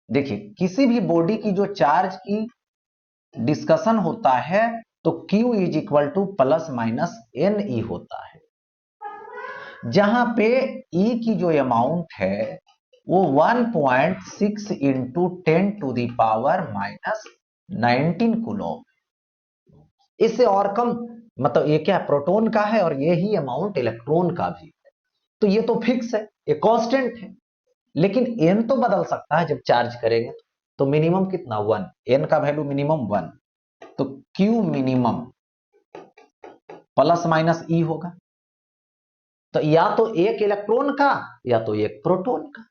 देखिए, किसी भी बॉडी की जो चार्ज की डिस्कशन होता है तो Q is equal to plus minus NE होता है, जहां पे E की जो अमाउंट है वो 1.6 into 10 to the power minus 19 coulomb. इससे और कम, मतलब ये क्या प्रोटॉन का है और ये ही अमाउंट इलेक्ट्रॉन का भी है, तो ये तो फिक्स है, ये कांस्टेंट है। लेकिन n तो बदल सकता है जब चार्ज करेंगे, तो मिनिमम कितना 1, n का वैल्यू मिनिमम 1, तो Q minimum plus minus E होगा, तो या तो एक इलेक्ट्रॉन का या तो एक प्रोटॉन का।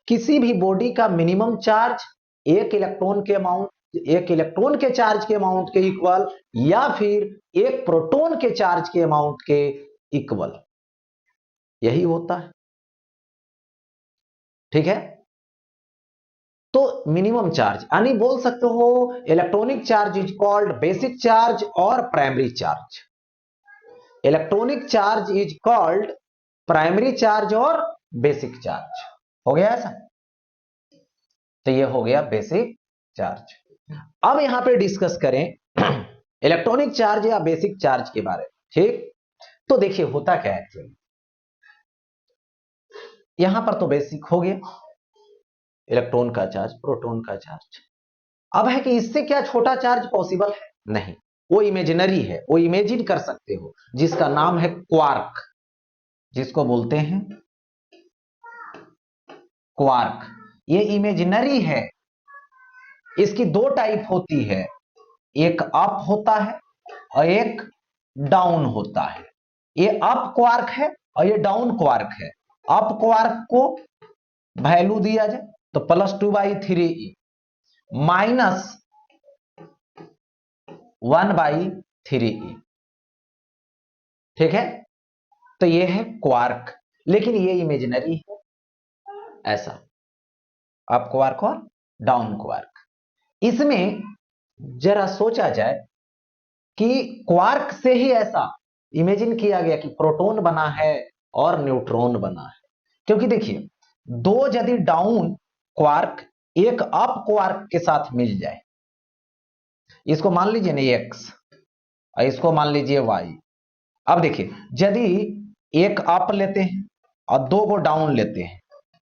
किसी भी बॉडी का मिनिमम चार्ज एक इलेक्ट्रॉन के अमाउंट, एक इलेक्ट्रॉन के चार्ज के अमाउंट के इक्वल या फिर एक प्रोटॉन के चार्ज के अमाउंट के इक्वल, यही होता है। ठीक है, तो मिनिमम चार्ज यानी बोल सकते हो electronic charge is called basic charge और primary charge. Electronic charge is called primary charge और बेसिक चार्ज। हो गया ऐसा, तो ये हो गया बेसिक चार्ज। अब यहां पे डिस्कस करें इलेक्ट्रॉनिक चार्ज या बेसिक चार्ज के बारे में। ठीक, तो देखिए होता क्या है एक्चुअली, यहां पर तो बेसिक हो गया, इलेक्ट्रॉन का चार्ज, प्रोटॉन का चार्ज। अब है कि इससे क्या छोटा चार्ज पॉसिबल है? नहीं, वो इमेजिनरी है, वो इमेजिन कर सकते हो, जिसका नाम है क्वार्क, जिसको बोलते हैं क्वार्क। ये इमेजिनरी है, इसकी दो टाइप होती है, एक अप होता है और एक डाउन होता है। ये अप क्वार्क है और ये डाउन क्वार्क है। अप क्वार्क को वैल्यू दिया जाए तो +2/3 माइनस 1/3। ठीक है, तो ये है क्वार्क, लेकिन ये इमेजिनरी है, ऐसा अप क्वार्क और डाउन क्वार्क। इसमें जरा सोचा जाए कि क्वार्क से ही ऐसा इमेजिन किया गया कि प्रोटॉन बना है और न्यूट्रॉन बना है, क्योंकि देखिए दो यदि डाउन क्वार्क एक अप क्वार्क के साथ मिल जाए, इसको मान लीजिए ना x और इसको मान लीजिए y। अब देखिए यदि एक अप लेते हैं और दो को डाउन लेते हैं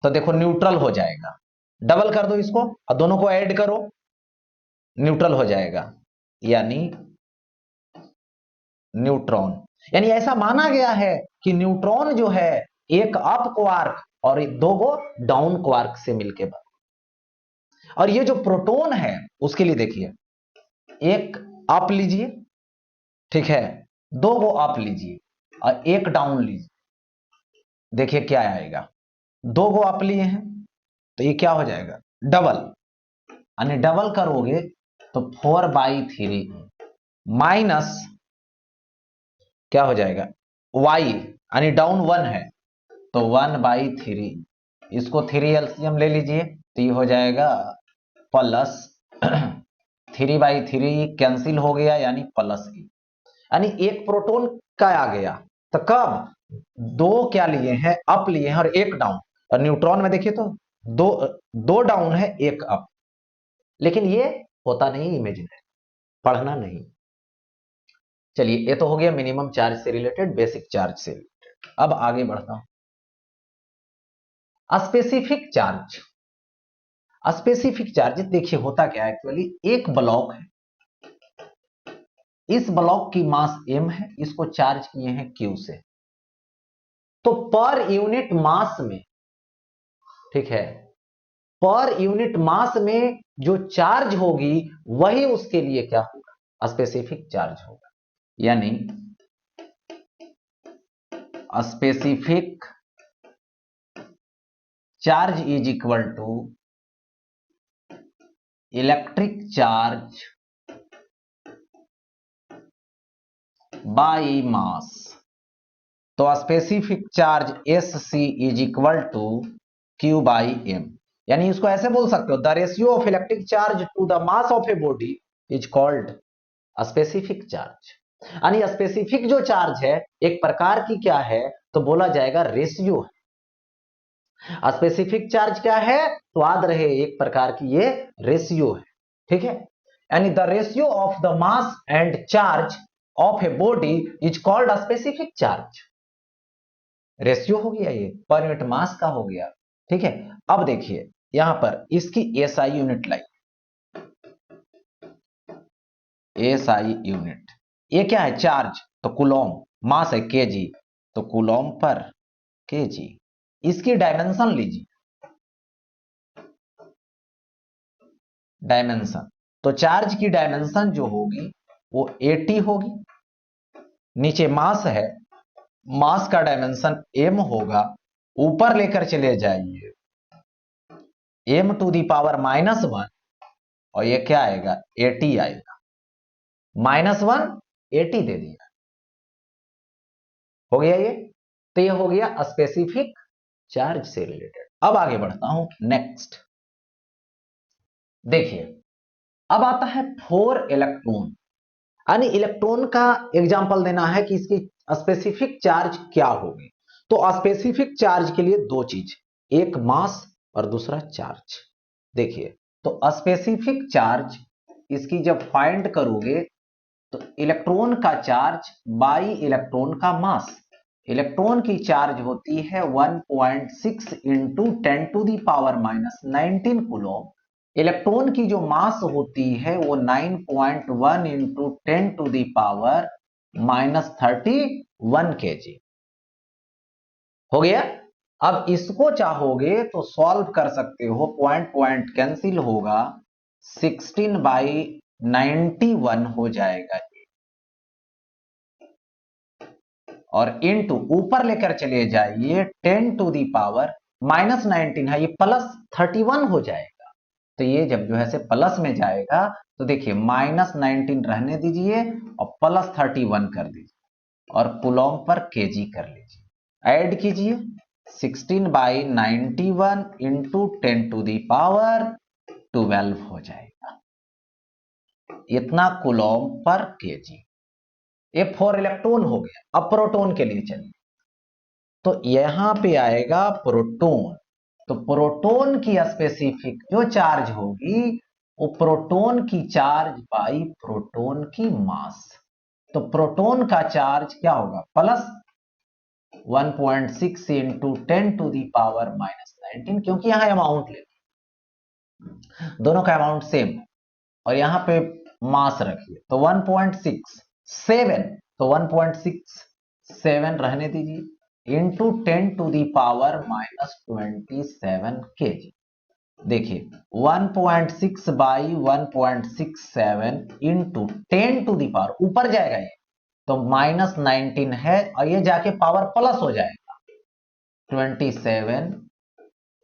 तो देखो न्यूट्रल हो जाएगा, डबल कर दो इसको और दोनों को ऐड करो, न्यूट्रल हो जाएगा, यानी न्यूट्रॉन। यानी ऐसा माना गया है कि न्यूट्रॉन जो है एक अप क्वार्क और दो को डाउन क्वार्क से मिलकर बना। और ये जो प्रोटॉन है उसके लिए देखिए, एक अप लीजिए, ठीक है, दो को अप लीजिए और एक डाउन लीजिए, देखिए क्या आएगा, दो को अप लिए हैं तो ये क्या हो जाएगा डबल, यानी डबल करोगे तो 4/3 माइनस क्या हो जाएगा y, यानी डाउन 1 है तो 1/3, इसको 3 एलसीएम ले लीजिए तो ये हो जाएगा प्लस 3/3 कैंसिल हो गया यानी प्लस e, यानी एक प्रोटॉन का आ गया। तो कब दो क्या लिए हैं अप लिए हैं और एक डाउन, और न्यूट्रॉन में देखिए तो दो डाउन है एक अप, लेकिन ये होता नहीं, इमेजिनरी, पढ़ना नहीं। चलिए ये तो हो गया मिनिमम चार्ज से रिलेटेड, बेसिक चार्ज से रिलेटेड। अब आगे बढ़ता हूं, स्पेसिफिक चार्ज। स्पेसिफिक चार्ज देखिए होता क्या है एक्चुअली, एक ब्लॉक है, इस ब्लॉक की मास m है, इसको चार्ज किए हैं q से, तो पर यूनिट मास में, ठीक है, पर यूनिट मास में जो चार्ज होगी वही उसके लिए क्या होगा, स्पेसिफिक चार्ज होगा। यानी specific charge is equal to electric charge by mass. तो specific charge SC is equal to Q by M। यानी इसको ऐसे बोल सकते हो, the ratio of electric charge to the mass of a body is called specific charge. यानी specific जो charge है एक प्रकार की क्या है, तो बोला जाएगा रेशियो है। स्पेसिफिक चार्ज क्या है, तो याद रहे एक प्रकार की ये रेशियो है, ठीक है। यानी the ratio of the mass and charge of a body is called specific charge. Ratio हो गया, ये पर यूनिट मास का हो गया, ठीक है। अब देखिए यहां पर इसकी SI यूनिट लाई, SI यूनिट, ये क्या है, चार्ज, तो कूलॉम, मास है केजी, तो कूलॉम पर केजी। इसकी डायमेंशन लीजिए, डायमेंशन, तो चार्ज की डायमेंशन जो होगी वो 80 होगी। नीचे मास है, मास का डायमेंशन m होगा, ऊपर लेकर चले जाइए m टू दी पावर -1, और ये क्या आएगा 80 आएगा, -1 80 दे दिया, हो गया ये। तो ये हो गया स्पेसिफिक चार्ज से रिलेटेड। अब आगे बढ़ता हूं, नेक्स्ट देखिए, अब आता है 4 इलेक्ट्रॉन। यानी इलेक्ट्रॉन का एग्जांपल देना है कि इसकी स्पेसिफिक चार्ज क्या होगी। तो स्पेसिफिक चार्ज के लिए दो चीज, एक मास और दूसरा चार्ज। देखिए, तो स्पेसिफिक चार्ज इसकी जब फाइंड करोगे तो इलेक्ट्रॉन का चार्ज बाई इलेक्ट्रॉन का मास। इलेक्ट्रॉन की चार्ज होती है 1.6 into 10 to the power -19 coulomb. Electron की जो मास होती है वो 9.1 into 10 to the power -31 kg। हो गया। अब इसको चाहोगे तो सॉल्व कर सकते हो, पॉइंट पॉइंट कैंसिल होगा, 16/91 हो जाएगा, और इनटू ऊपर लेकर चले जाइए 10 टू दी पावर -19 है, ये +31 हो जाएगा। तो ये जब जो है से प्लस में जाएगा तो देखिए -19 रहने दीजिए और +31 कर दीजिए और कूलॉम पर केजी कर लीजिए, ऐड कीजिए 16/91 इंटू 10 टू दी पावर 12 हो जाएगा, इतना कूलॉम पर केजी। ये 4 इलेक्ट्रॉन हो गया। अब प्रोटॉन के लिए चलिए, तो यहां पे आएगा प्रोटॉन। तो प्रोटॉन की स्पेसिफिक जो चार्ज होगी वो प्रोटॉन की चार्ज बाई प्रोटॉन की मास। तो प्रोटॉन का चार्ज क्या होगा, plus 1.6 into 10 to the power -19, क्योंकि यहां अमाउंट ले, दोनों का अमाउंट सेम, और यहां पे मास रखिए तो 1.67, तो 1.67 रहने दीजिए into 10 to the power -27 kg। देखिए 1.6 by 1.67 into 10 to the power, ऊपर जाएगा ये तो -19 है और ये जाके पावर प्लस हो जाएगा 27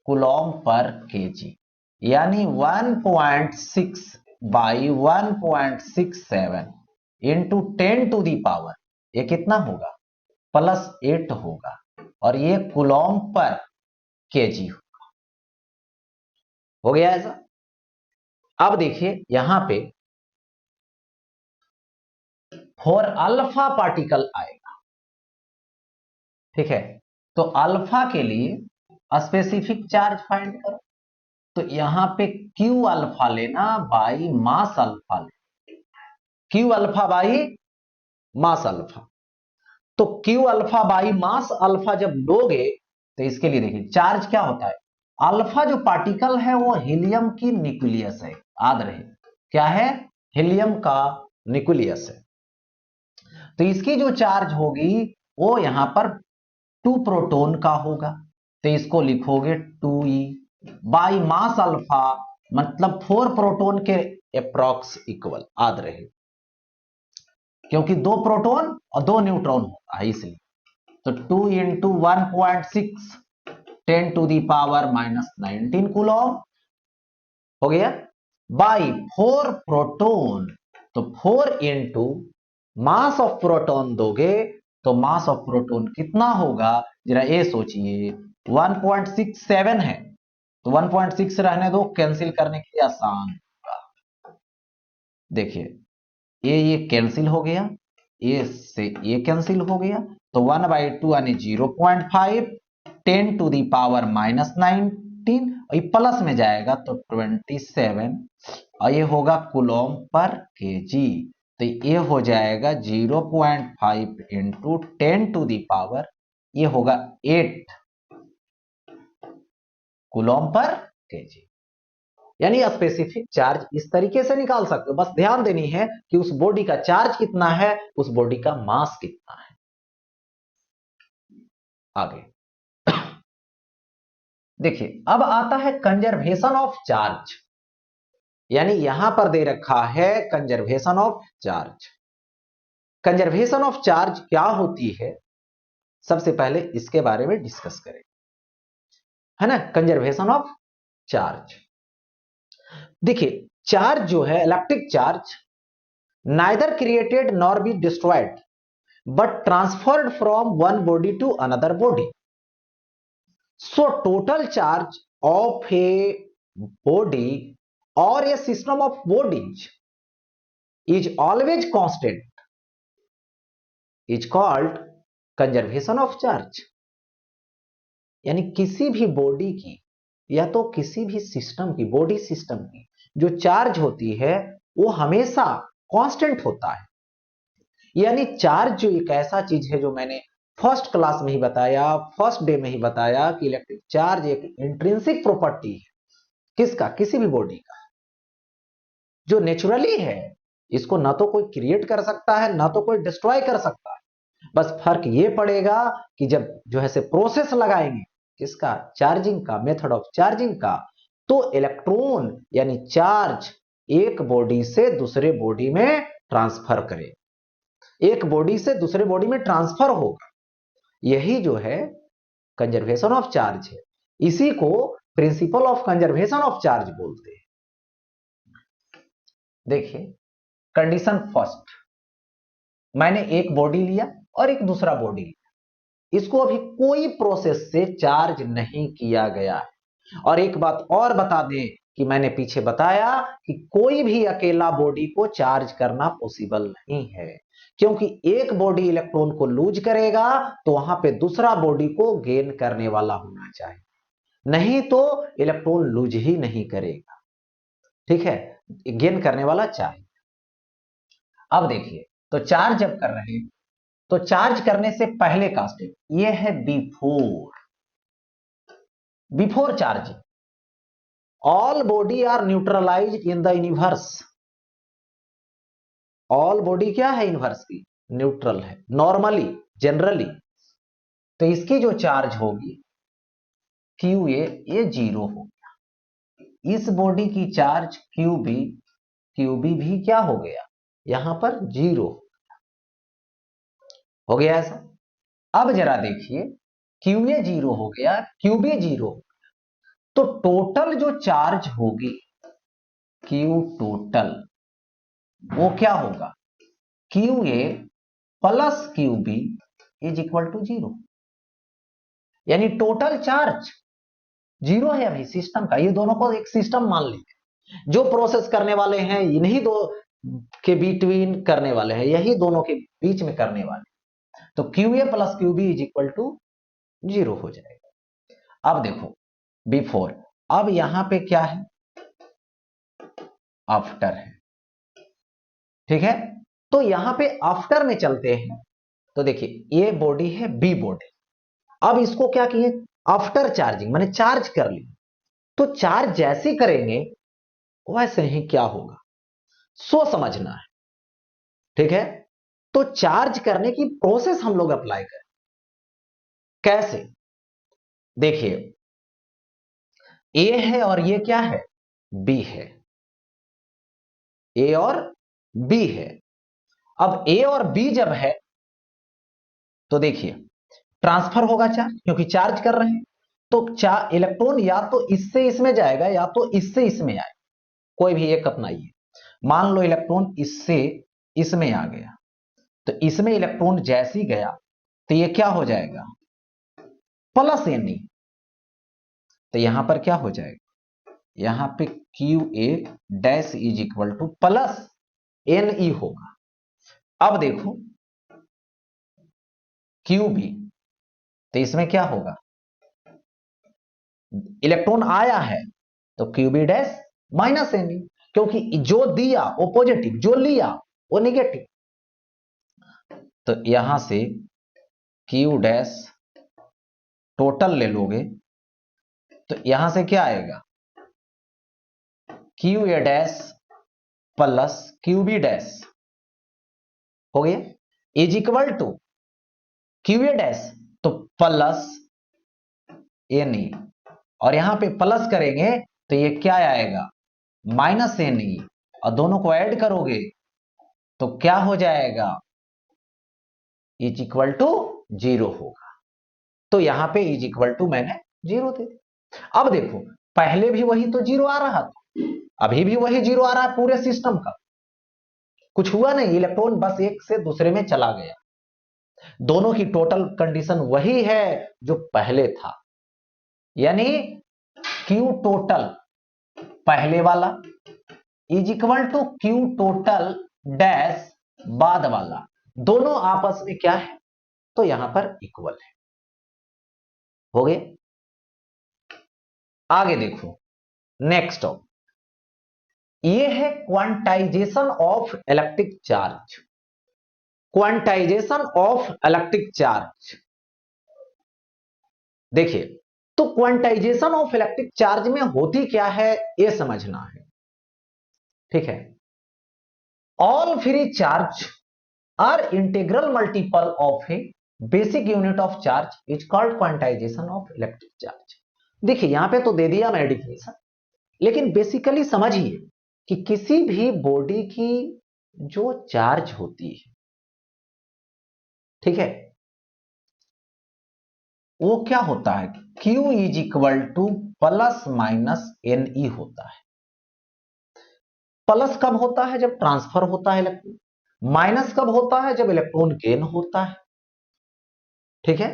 कूलॉम पर केजी। यानी 1.6 by 1.67 into 10 to the power, ये कितना होगा, +8 होगा, और ये कूलॉम पर केजी होगा। हो गया ऐसा। अब देखिए यहां पे फॉर अल्फा पार्टिकल आएगा, ठीक है। तो अल्फा के लिए स्पेसिफिक चार्ज फाइंड करो, तो यहां पे क्यू अल्फा लेना बाई मास अल्फा लेना, Q alpha by mass alpha. तो Q alpha by mass alpha जब लोगे तो इसके लिए देखिए चार्ज क्या होता है, अल्फा जो पार्टिकल है वो हीलियम की न्यूक्लियस है, याद रहे क्या है, हीलियम का न्यूक्लियस है। तो इसकी जो चार्ज होगी वो यहां पर 2 प्रोटॉन का होगा, तो इसको लिखोगे 2e बाई मास अल्फा, मतलब 4 प्रोटॉन के अप्रॉक्स इक्वल याद रहे, क्योंकि 2 प्रोटॉन और 2 न्यूट्रॉन होता है इसलिए। तो 2 into 1.6 10 to the power minus 19 coulomb हो गया, बाई 4 प्रोटॉन, तो 4 इंटू मास ऑफ प्रोटॉन दोगे तो मास ऑफ प्रोटॉन कितना होगा, जरा ये सोचिए। 1.67 है, तो 1.6 रहने दो, कैंसिल करने के लिए आसान होगा। देखिए ये कैंसिल हो गया, ये से ये कैंसिल हो गया, तो 1/2 यानी 0.5 10 टू दी पावर माइनस 19, ये प्लस में जाएगा तो 27, और ये होगा कूलम पर केजी, तो ये हो जाएगा 0.5 इंटू 10 टू दी पावर, ये होगा 8 कूलम पर केजी। यानी स्पेसिफिक चार्ज इस तरीके से निकाल सकते हो, बस ध्यान देनी है कि उस बॉडी का चार्ज कितना है, उस बॉडी का मास कितना है। आगे देखिए, अब आता है कंजर्वेशन ऑफ चार्ज, यानी यहां पर दे रखा है conservation of charge. Conservation of charge क्या होती है, सबसे पहले इसके बारे में डिस्कस करें, है ना। कंजर्वेशन ऑफ चार्ज, देखिए चार्ज जो है, electric charge neither created nor be destroyed but transferred from one body to another body. So total charge of a body or a system of bodies is always constant, is called conservation of charge। यानी किसी भी body की या तो किसी भी system की, body system की जो चार्ज होती है वो हमेशा कांस्टेंट होता है। यानी चार्ज जो एक ऐसा चीज है जो मैंने फर्स्ट क्लास में ही बताया, फर्स्ट डे में ही बताया कि इलेक्ट्रिक चार्ज एक इंट्रिंसिक प्रॉपर्टी है, किसका, किसी भी बॉडी का, जो नेचुरली है। इसको ना तो कोई क्रिएट कर सकता है ना तो कोई डिस्ट्रॉय कर सकता है, बस फर्क ये पड़ेगा कि जब जो है से प्रोसेस लगाएंगे किसका, चार्जिंग का, मेथड ऑफ चार्जिंग का, तो इलेक्ट्रॉन यानी चार्ज एक बॉडी से दूसरे बॉडी में ट्रांसफर करे, एक बॉडी से दूसरे बॉडी में ट्रांसफर होगा, यही जो है कंजर्वेशन ऑफ चार्ज है। इसी को principle of conservation of charge बोलते हैं। देखिए कंडीशन फर्स्ट, मैंने एक बॉडी लिया और एक दूसरा बॉडी लिया, इसको अभी कोई प्रोसेस से चार्ज नहीं किया गया है। और एक बात और बता दें कि मैंने पीछे बताया कि कोई भी अकेला बॉडी को चार्ज करना पॉसिबल नहीं है, क्योंकि एक बॉडी इलेक्ट्रॉन को लूज करेगा तो वहां पे दूसरा बॉडी को गेन करने वाला होना चाहिए, नहीं तो इलेक्ट्रॉन लूज ही नहीं करेगा, ठीक है, गेन करने वाला चाहिए। अब देखिए, तो चार्ज जब कर रहे हैं तो चार्ज करने से पहले का स्टेप ये है before, before charging all body are neutralized in the universe. All body क्या है यूनिवर्स की, न्यूट्रल है नॉर्मली, जनरली, तो इसकी जो चार्ज होगी क्यू ए, ये 0 हो गया। इस बॉडी की charge Q B, Q B भी क्या हो गया, यहां पर 0 हो गया ऐसा। अब जरा देखिए, क्यू ए 0 हो गया, क्यू बी 0 हो गया, तो टोटल जो चार्ज होगी क्यू टोटल, वो क्या होगा, Q A plus Q B is equal to 0। यानी टोटल चार्ज 0 है अभी सिस्टम का। ये दोनों को एक सिस्टम मान लीजिए, जो प्रोसेस करने वाले हैं इन्हीं दो के बिटवीन करने वाले हैं, यही दोनों के बीच में करने वाले, तो Q A plus Q B is equal to 0 हो जाएगा। अब देखो बिफोर, अब यहां पे क्या है, आफ्टर है, ठीक है। तो यहां पे आफ्टर में चलते हैं, तो देखिए ये बॉडी है बी बॉडी, अब इसको क्या किए, आफ्टर चार्जिंग मैंने चार्ज कर ली, तो चार्ज जैसे करेंगे वैसे ही क्या होगा, सो समझना है, ठीक है। तो चार्ज करने की प्रोसेस हम लोग अप्लाई करें, कैसे? देखिए, ए है और ये क्या है? बी है। ए और बी है। अब ए और बी जब है तो देखिए ट्रांसफर होगा चार्ज, क्योंकि चार्ज कर रहे हैं। तो इलेक्ट्रॉन या तो इससे इसमें जाएगा या तो इससे इसमें आएगा, कोई भी एक अपनाइए। मान लो इलेक्ट्रॉन इससे इसमें आ गया, तो इसमें इलेक्ट्रॉन जैसे ही गया तो ये क्या हो जाएगा? Plus N E. तो यहां पर क्या हो जाएगा? यहां पे Q A dash is equal to plus N E होगा। अब देखो क्यू बी, तो इसमें क्या होगा? इलेक्ट्रॉन आया है तो Q B dash minus N E, क्योंकि जो दिया वो पॉजिटिव, जो लिया वो निगेटिव। तो यहां से क्यू डैश टोटल ले लोगे तो यहां से क्या आएगा? Q A dash plus Q B dash हो गया is equal to Q A dash तो प्लस एन ई, और यहां पे प्लस करेंगे तो ये क्या आएगा? माइनस एन ई, और दोनों को ऐड करोगे तो क्या हो जाएगा? इज इक्वल टू जीरो होगा। तो यहां पे इज इक्वल टू मैंने जीरो दे दिया। अब देखो पहले भी वही तो जीरो आ रहा था, अभी भी वही जीरो आ रहा है पूरे सिस्टम का, कुछ हुआ नहीं, इलेक्ट्रॉन बस एक से दूसरे में चला गया। दोनों की टोटल कंडीशन वही है जो पहले था, यानी क्यू टोटल पहले वाला is equal to Q total dash बाद वाला, दोनों आपस में क्या है? तो यहां पर इक्वल है। हो गए? आगे देखो नेक्स्ट ऑफ, ये है quantization of electric charge. Quantization of electric charge देखिए, तो क्वांटाइजेशन ऑफ इलेक्ट्रिक चार्ज में होती क्या है यह समझना है, ठीक है। All free charge are integral multiple of a basic unit of charge is called quantization of electric charge. देखिए यहां पे तो दे दिया मैं डेफिनेशन, लेकिन बेसिकली समझिए कि किसी भी बॉडी की जो चार्ज होती है, ठीक है, वो क्या होता है? Q is equal to plus minus N E होता है। प्लस कब होता है? जब ट्रांसफर होता है इलेक्ट्रॉन। माइनस कब होता है? जब इलेक्ट्रॉन गेन होता है, ठीक है।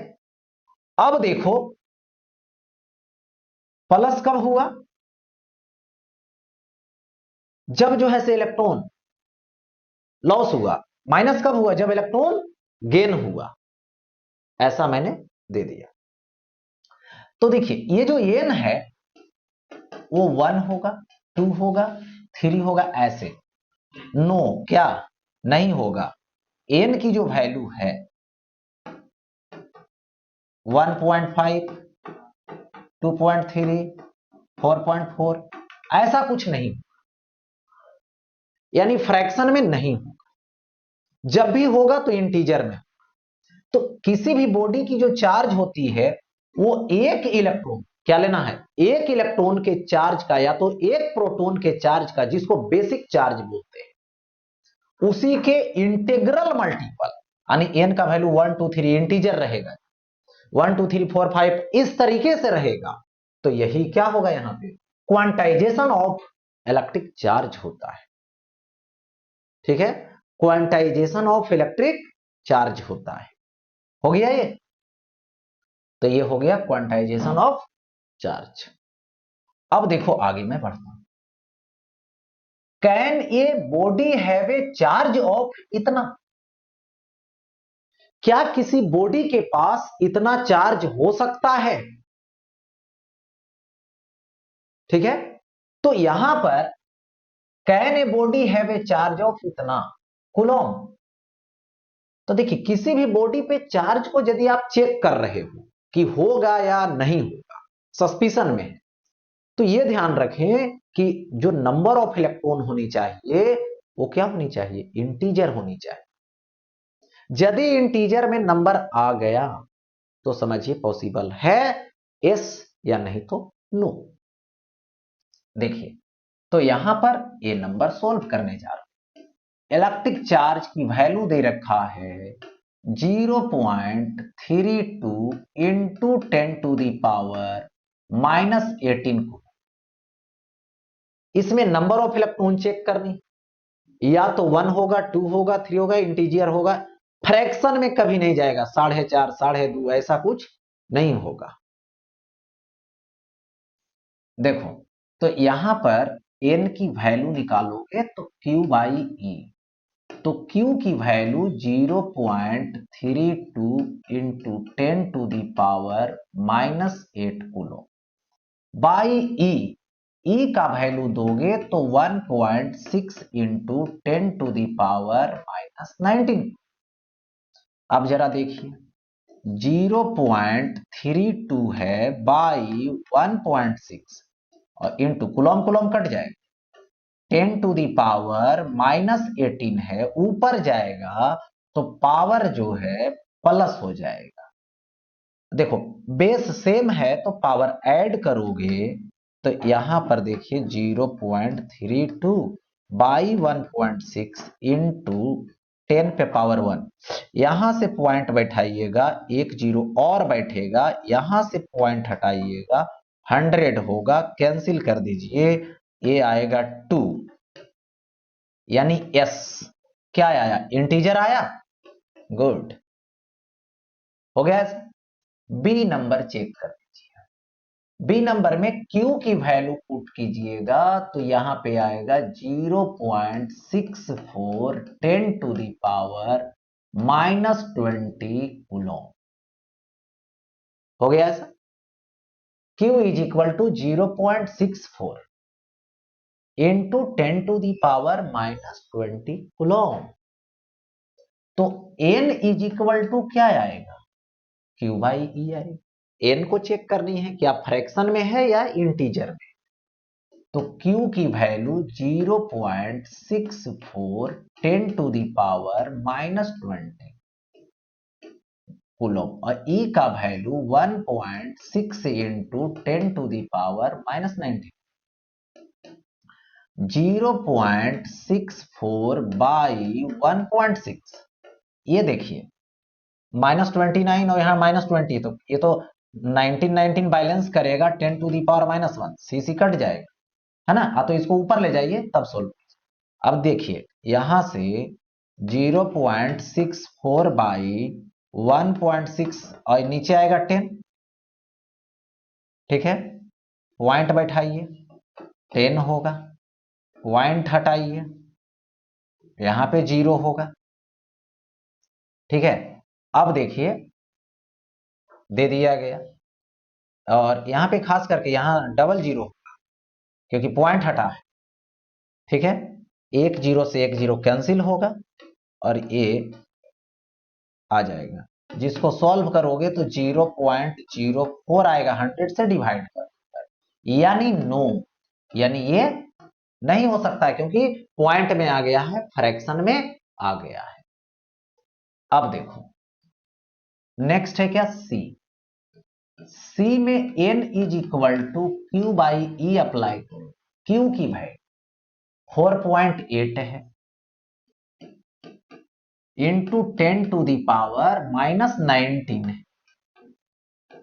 अब देखो प्लस कब हुआ? जब जो है से इलेक्ट्रॉन लॉस हुआ। माइनस कब हुआ? जब इलेक्ट्रॉन गेन हुआ। ऐसा मैंने दे दिया। तो देखिए ये जो एन है वो 1 होगा, 2 होगा, 3 होगा, ऐसे। नो, क्या नहीं होगा? एन की जो वैल्यू है 1.5, 2.3, 4.4, ऐसा कुछ नहीं, यानी फ्रैक्शन में नहीं होगा। जब भी होगा तो इंटीजर में। तो किसी भी बॉडी की जो चार्ज होती है वो एक इलेक्ट्रॉन, क्या लेना है? एक इलेक्ट्रॉन के चार्ज का या तो एक प्रोटॉन के चार्ज का, जिसको बेसिक चार्ज बोलते हैं, उसी के इंटीग्रल मल्टीपल, यानी एन का वैल्यू 1 2 3 इंटीजर रहेगा, 1 2 3 4 5 इस तरीके से रहेगा। तो यही क्या होगा? यहां पे क्वांटाइजेशन ऑफ इलेक्ट्रिक चार्ज होता है, ठीक है। क्वांटाइजेशन ऑफ इलेक्ट्रिक चार्ज होता है। हो गया ये? तो ये हो गया क्वांटाइजेशन ऑफ चार्ज। अब देखो आगे मैं बढ़ता हूं। Can a body have a charge of इतना? क्या किसी बॉडी के पास इतना चार्ज हो सकता है? ठीक है, तो यहां पर can a body have a charge of इतना कूलॉम। तो देखिए किसी भी बॉडी पे चार्ज को यदि आप चेक कर रहे हो कि होगा या नहीं होगा, सस्पिशन में है, तो यह ध्यान रखें कि जो नंबर ऑफ इलेक्ट्रॉन होनी चाहिए वो क्या होनी चाहिए? इंटीजर होनी चाहिए। यदि इंटीजर में नंबर आ गया तो समझिए पॉसिबल है यस या नहीं तो नो। देखिए तो यहां पर ये नंबर सॉल्व करने जा रहा हूं। इलेक्ट्रिक चार्ज की वैल्यू दे रखा है 0.32 इंटू 10⁻⁻18 को। इसमें नंबर ऑफ इलेक्ट्रॉन चेक करनी, या तो 1 होगा, 2 होगा, 3 होगा, इंटीजर होगा, फ्रैक्शन में कभी नहीं जाएगा, 4.5, 2.5 ऐसा कुछ नहीं होगा। देखो तो यहां पर n की वैल्यू निकालोगे तो Q बाई E, तो Q की value 0.32 into 10⁻⁻8 coulomb by E, E का वैल्यू दोगे तो 1.6 इंटू 10⁻⁻19। अब जरा देखिए 0.32 है बाई 1.6 और इंटू कुलम कुलम कट जाएगा, 10⁻⁻18 है, ऊपर जाएगा तो पावर जो है प्लस हो जाएगा। देखो बेस सेम है तो पावर ऐड करोगे तो यहां पर देखिए 0.32 बाई 1.6 इंटू 10 पे पावर 1, यहां से पॉइंट बैठाइएगा, एक जीरो और बैठेगा, यहां से पॉइंट हटाइएगा, 100 होगा, कैंसिल कर दीजिए, ये आएगा 2, यानी एस क्या आया, इंटीजर आया। गुड, हो गया ऐसा। बी नंबर चेक कर लीजिए, बी नंबर में Q की वैल्यू पुट कीजिएगा तो यहां पे आएगा 0.64 10⁻⁻20 कूलम। हो गया ऐसा। Q is equal to 0.64 into 10⁻⁻20 coulomb. तो N इज इक्वल टू क्या आएगा, Q बाई E आएगा। N को चेक करनी है क्या फ्रैक्शन में है या इंटीजर में, तो Q की वैल्यू 0.64 10⁻⁻20 कूलम और E का वैल्यू 1.6 इंटू 10⁻⁻19, 0.64 बाई 1.6, ये देखिए -29 और यहाँ -20, तो ये तो 19 बैलेंस करेगा, 10⁻⁻1 सीसी कट जाएगा, है ना। तो इसको ऊपर ले जाइए तब सोल्व। अब देखिए यहां से 0.64 बाई 1.6 और नीचे आएगा 10, ठीक है, पॉइंट बैठाइए, 10 होगा, पॉइंट हटाइए, यहां पे 0 होगा, ठीक है। अब देखिए दे दिया गया, और यहां पे खास करके यहां डबल 0 क्योंकि पॉइंट हटा है, ठीक है, एक 0 से एक 0 कैंसिल होगा और ये आ जाएगा, जिसको सॉल्व करोगे तो 0.04 आएगा, 100 से डिवाइड कर, यानी नो, यानी ये नहीं हो सकता है क्योंकि पॉइंट में आ गया है, फ्रैक्शन में आ गया है। अब देखो नेक्स्ट है क्या सी, सी में n is equal to Q by E apply करो, Q की वैल्यू 4.8 है इंटू 10⁻⁻19 है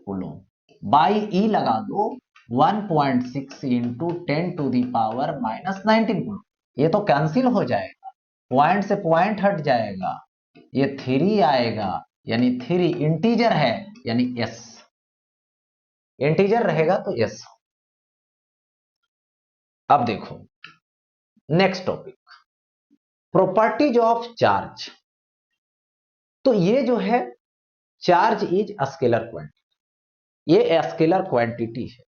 कूलम, बाई E लगा दो 1.6 इंटू 10⁻⁻19 कूलम, ये तो कैंसिल हो जाएगा, पॉइंट से पॉइंट हट जाएगा, ये 3 आएगा, यानी 3 इंटीजर है, यानी S, इंटीजर रहेगा तो S। अब देखो next topic, properties of charge. तो ये जो है चार्ज इज स्केलर क्वांटिटी, ये स्केलर क्वांटिटी है,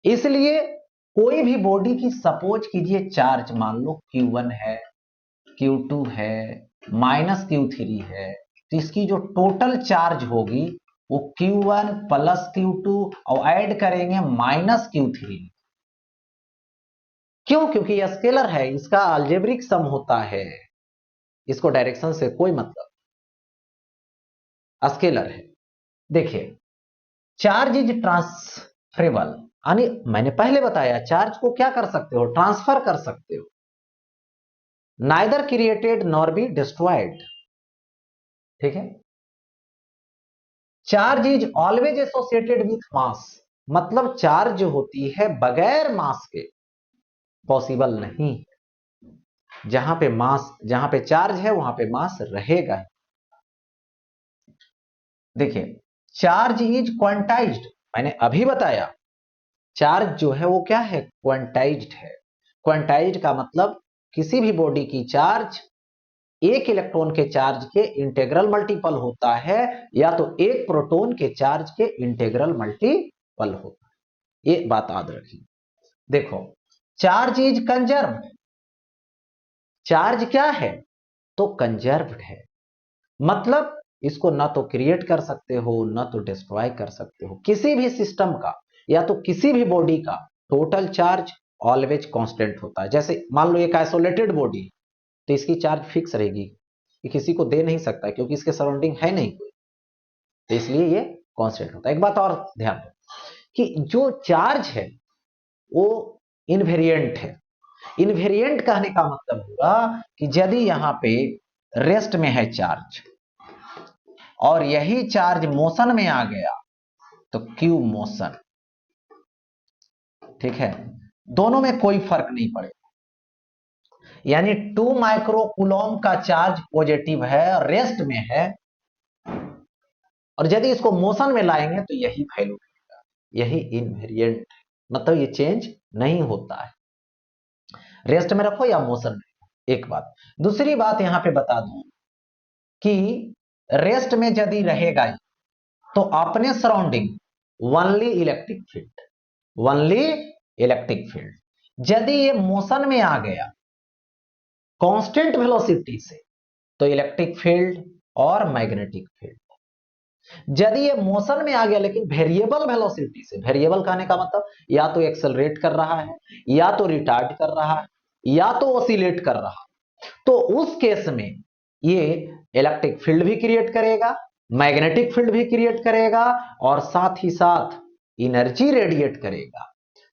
इसलिए कोई भी बॉडी की सपोज कीजिए चार्ज मान लो Q1 है, Q2 है, -Q3 है, तो इसकी जो टोटल चार्ज होगी वो Q1 प्लस Q2 और ऐड करेंगे -Q3। क्यों, क्योंकि यह स्केलर है, इसका अलजेब्रिक सम होता है, इसको डायरेक्शन से कोई मतलब, स्केलर है। देखिए चार्ज इज ट्रांसफरेबल, यानी मैंने पहले बताया चार्ज को क्या कर सकते हो, ट्रांसफर कर सकते हो, neither created nor be destroyed. ठीक है, charge is always associated with mass, मतलब चार्ज जो होती है बगैर मास के पॉसिबल नहीं। जहां पे चार्ज है वहां पे मास रहेगा। देखिए, चार्ज इज क्वांटाइज्ड, मैंने अभी बताया चार्ज जो है वो क्या है, क्वांटाइज्ड है। क्वांटाइज्ड का मतलब किसी भी बॉडी की चार्ज एक इलेक्ट्रॉन के चार्ज के इंटीग्रल मल्टीपल होता है, या तो एक प्रोटॉन के चार्ज के इंटीग्रल मल्टीपल होता है। ये बात याद रखिए। देखो, चार्ज इज कंजर्व्ड, चार्ज क्या है, तो कंजर्व्ड है, मतलब इसको ना तो क्रिएट कर सकते हो ना तो डिस्ट्रॉय कर सकते हो। किसी भी सिस्टम का या तो किसी भी बॉडी का टोटल चार्ज ऑलवेज कांस्टेंट होता है। जैसे मान लो एक आइसोलेटेड बॉडी, तो इसकी चार्ज फिक्स रहेगी, ये किसी को दे नहीं सकता क्योंकि इसके सराउंडिंग है नहीं कोई, तो इसलिए ये कांस्टेंट होता है। एक बात और ध्यान दो कि जो चार्ज है वो इनवेरिएंट है। इनवेरिएंट कहने का मतलब होगा कि यदि यहां पे रेस्ट में है चार्ज और यही चार्ज मोशन में आ गया तो क्यू मोशन, ठीक है, दोनों में कोई फर्क नहीं पड़ेगा। यानी 2 माइक्रो कूलम का चार्ज पॉजिटिव है, रेस्ट में है, और यदि इसको मोशन में लाएंगे तो यही वैल्यू रहेगा, यही इनवेरिएंट, मतलब ये चेंज नहीं होता है, रेस्ट में रखो या मोशन में। एक बात, दूसरी बात यहां पे बता दूं कि रेस्ट में यदि रहेगा तो अपने surrounding only electric field, only electric field. यदि ये मोशन में आ गया कांस्टेंट वेलोसिटी से तो इलेक्ट्रिक फील्ड और मैग्नेटिक फील्ड। यदि ये मोशन में आ गया लेकिन वेरिएबल वेलोसिटी से, वेरिएबल कहने का मतलब या तो एक्सेलरेट कर रहा है, या तो रिटार्ड कर रहा है, या तो ऑसिलेट कर रहा है, तो उस केस में ये इलेक्ट्रिक फील्ड भी क्रिएट करेगा, मैग्नेटिक फील्ड भी क्रिएट करेगा, और साथ ही साथ एनर्जी रेडिएट करेगा।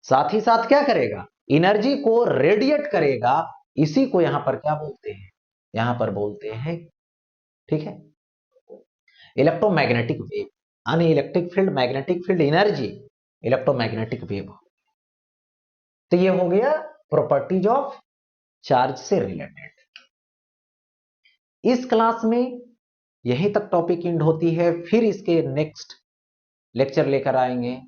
साथ ही साथ क्या करेगा, एनर्जी को रेडिएट करेगा। इसी को यहां पर क्या बोलते हैं, यहां पर बोलते हैं, ठीक है, इलेक्ट्रोमैग्नेटिक वेव, यानी electric field, magnetic field, energy, electromagnetic wave. तो ये हो गया प्रॉपर्टीज ऑफ चार्ज से रिलेटेड। इस क्लास में यहीं तक टॉपिक एंड होती है, फिर इसके नेक्स्ट लेक्चर लेकर आएंगे।